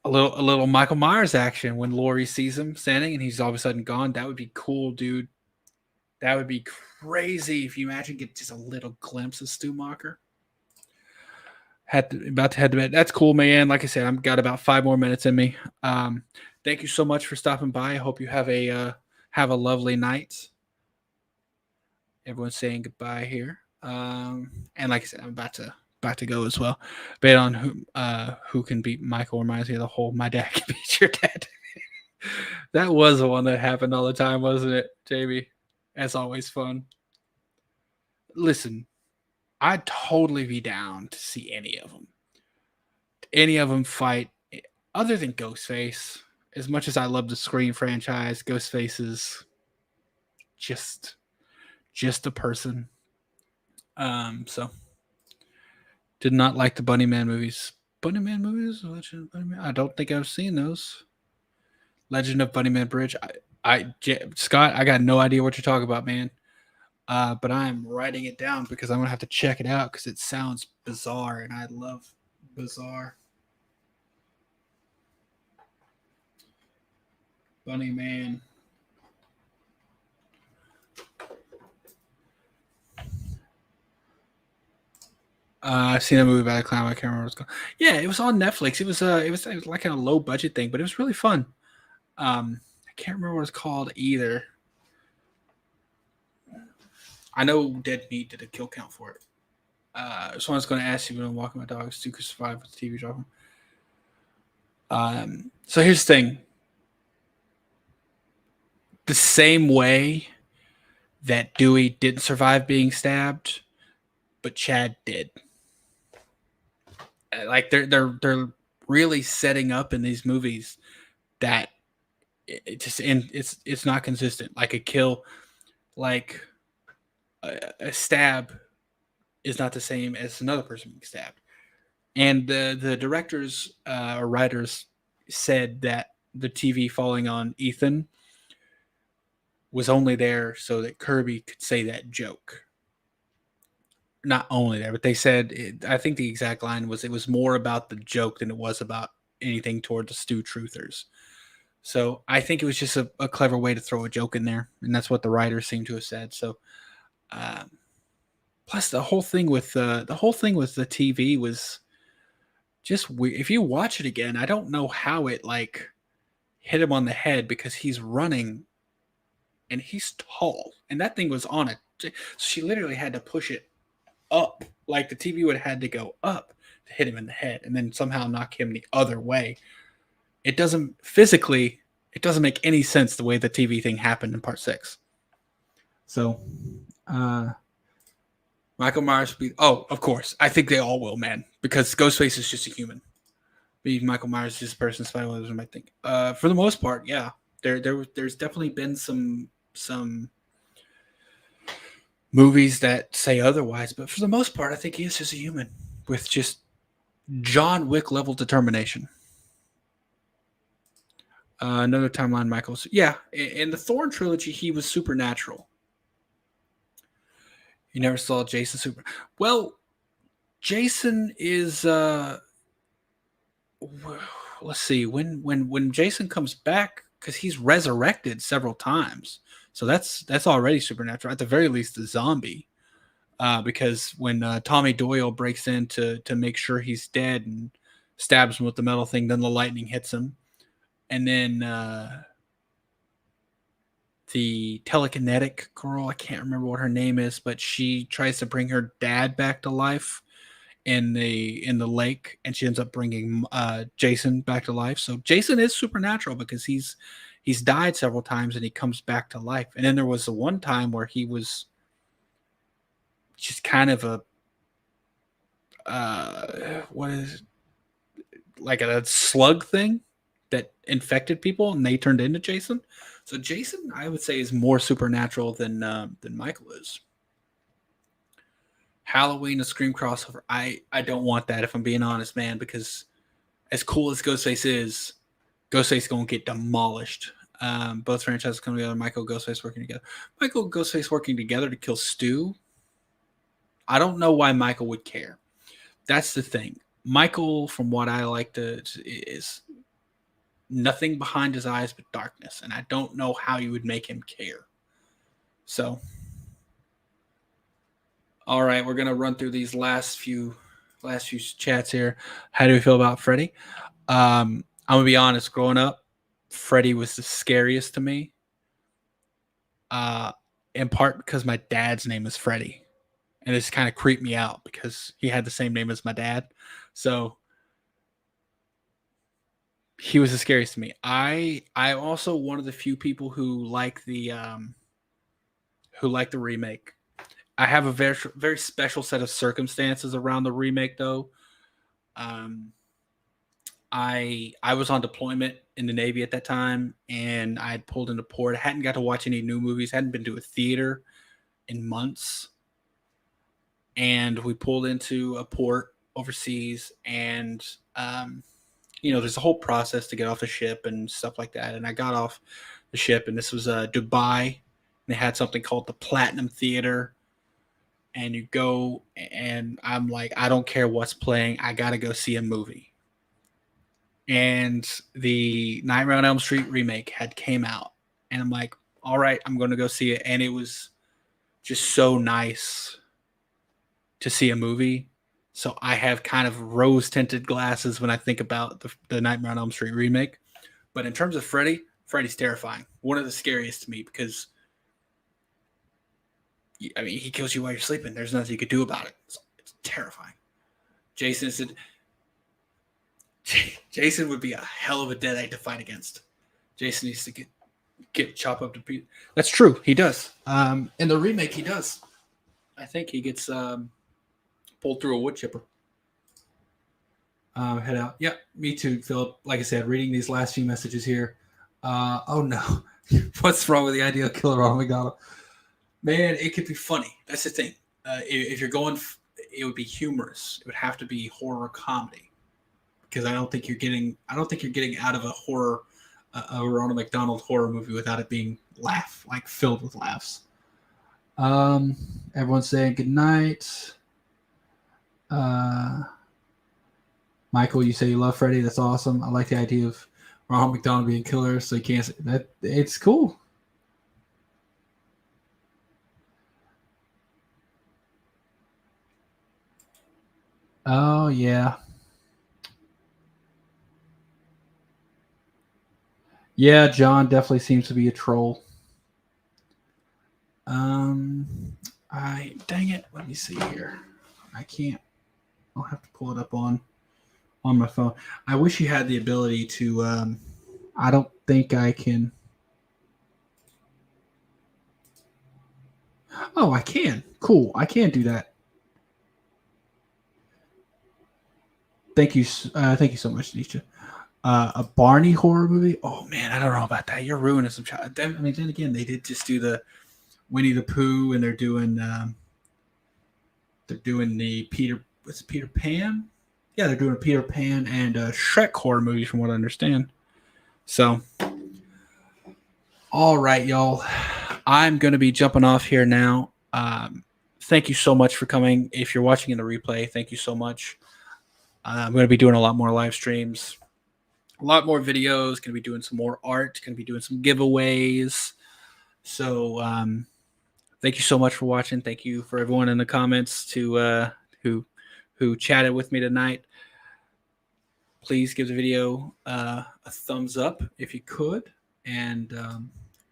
A little Michael Myers action when Laurie sees him standing and he's all of a sudden gone. That would be cool, dude. That would be crazy if you imagine get just a little glimpse of Stu Macher. About to head to bed. That's cool, man. Like I said, I've got about 5 more minutes in me. Thank you so much for stopping by. I hope you have a lovely night. Everyone's saying goodbye here. And like I said, I'm about to go as well. Bet on who can beat Michael reminds me of the whole my dad can beat your dad. That was the one that happened all the time, wasn't it, Jamie? As always, fun. Listen, I'd totally be down to see any of them. Any of them fight, other than Ghostface. As much as I love the Scream franchise, Ghostface is just a person. So did not like the Bunny Man movies. Bunny Man movies? Legend of Bunny Man? I don't think I've seen those. Legend of Bunny Man Bridge. Scott, I got no idea what you're talking about, man. But I'm writing it down because I'm gonna have to check it out because it sounds bizarre, and I love bizarre. Bunny Man. I've seen a movie about a clown. I can't remember what it's called. Yeah, it was on Netflix. It was like a low budget thing, but it was really fun. I can't remember what it's called either. I know Dead Meat did a kill count for it. So I was going to ask you when I'm walking my dogs to survive with the TV dropping. So here's the thing. The same way that Dewey didn't survive being stabbed, but Chad did. Like they're really setting up in these movies that it's not consistent. Like a kill, like a stab is not the same as another person being stabbed. And the directors or writers said that the TV falling on Ethan was only there so that Kirby could say that joke. Not only there, but they said, I think the exact line was, it was more about the joke than it was about anything toward the Stu Truthers. So I think it was just a clever way to throw a joke in there, and that's what the writers seem to have said. So, plus the whole thing with the TV was just weird. If you watch it again, I don't know how it like hit him on the head because he's running, and he's tall, and that thing was on it. So she literally had to push it up, like the TV would have had to go up to hit him in the head, and then somehow knock him the other way. It doesn't make any sense the way the TV thing happened in part 6. So, Michael Myers. Of course, I think they all will, man, because Ghostface is just a human. Michael Myers is just a person. Spider-Man might think. For the most part, yeah, there's definitely been some movies that say otherwise, but for the most part, I think he is just a human with just John Wick level determination. Another timeline, Michael's. Yeah, in the Thorn trilogy, he was supernatural. You never saw Jason super. Well, Jason is. Let's see, when Jason comes back, because he's resurrected several times, so that's already supernatural. At the very least, the zombie. Because when Tommy Doyle breaks in to make sure he's dead and stabs him with the metal thing, then the lightning hits him. And then the telekinetic girl, I can't remember what her name is, but she tries to bring her dad back to life in the lake, and she ends up bringing Jason back to life. So Jason is supernatural because he's died several times and he comes back to life. And then there was the one time where he was just kind of what is it? Like a slug thing that infected people and they turned into Jason. So Jason, I would say, is more supernatural than Michael is. Halloween and Scream crossover. I don't want that, if I'm being honest, man, because as cool as Ghostface is, Ghostface gonna get demolished. Both franchises coming together. Michael Ghostface working together. Michael Ghostface working together to kill Stu. I don't know why Michael would care. That's the thing. Michael, from what I like to, is nothing behind his eyes but darkness, and I don't know how you would make him care. So, all right, we're gonna run through these last few chats here. How do we feel about Freddy? I'm gonna be honest. Growing up, Freddy was the scariest to me. In part because my dad's name is Freddy, and it's kind of creeped me out because he had the same name as my dad. So he was the scariest to me. I also one of the few people who like the remake. I have a very special set of circumstances around the remake, though. I was on deployment in the Navy at that time, and I had pulled into port. I hadn't got to watch any new movies. Hadn't been to a theater in months, and we pulled into a port overseas, and there's a whole process to get off the ship and stuff like that. And I got off the ship, and this was Dubai. And they had something called the Platinum Theater, and you go, and I'm like, I don't care what's playing. I got to go see a movie. And the Nightmare on Elm Street remake had came out, and I'm like, all right, I'm going to go see it. And it was just so nice to see a movie. So I have kind of rose tinted glasses when I think about the Nightmare on Elm Street remake. But in terms of Freddy's terrifying. One of the scariest to me because, I mean, he kills you while you're sleeping. There's nothing you could do about it. It's terrifying. Jason would be a hell of a deadite to fight against. Jason needs to get chopped up to pieces. That's true. He does. In the remake, he does. I think he gets pulled through a wood chipper. Head out. Yeah, me too, Philip. Like I said, reading these last few messages here. Oh no. What's wrong with the idea of killer Ronald McDonald? Man, it could be funny. That's the thing. If you're going, it would be humorous. It would have to be horror comedy. Because I don't think you're getting out of a Ronald McDonald horror movie without it being filled with laughs. Everyone's saying good night. Michael, you say you love Freddy. That's awesome. I like the idea of Ronald McDonald being killer, so you can't say that. It's cool. Oh yeah. Yeah, John definitely seems to be a troll. Dang it. Let me see here. I can't. I'll have to pull it up on my phone. I wish you had the ability to. I don't think I can. Oh, I can. Cool. I can do that. Thank you. Thank you so much, Nisha. A Barney horror movie. Oh man, I don't know about that. You're ruining some child. I mean, then again, they did just do the Winnie the Pooh, and they're doing the Peter. What's it, Peter Pan? Yeah, they're doing a Peter Pan and Shrek horror movies, from what I understand. So, all right, y'all. I'm going to be jumping off here now. Thank you so much for coming. If you're watching in the replay, thank you so much. I'm going to be doing a lot more live streams, a lot more videos, going to be doing some more art, going to be doing some giveaways. So thank you so much for watching. Thank you for everyone in the comments who chatted with me tonight. Please give the video a thumbs up if you could. And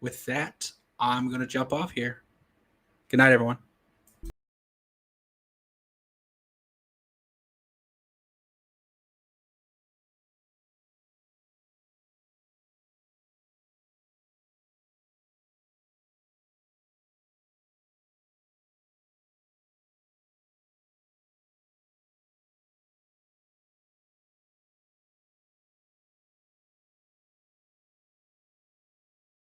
with that, I'm going to jump off here. Good night, everyone.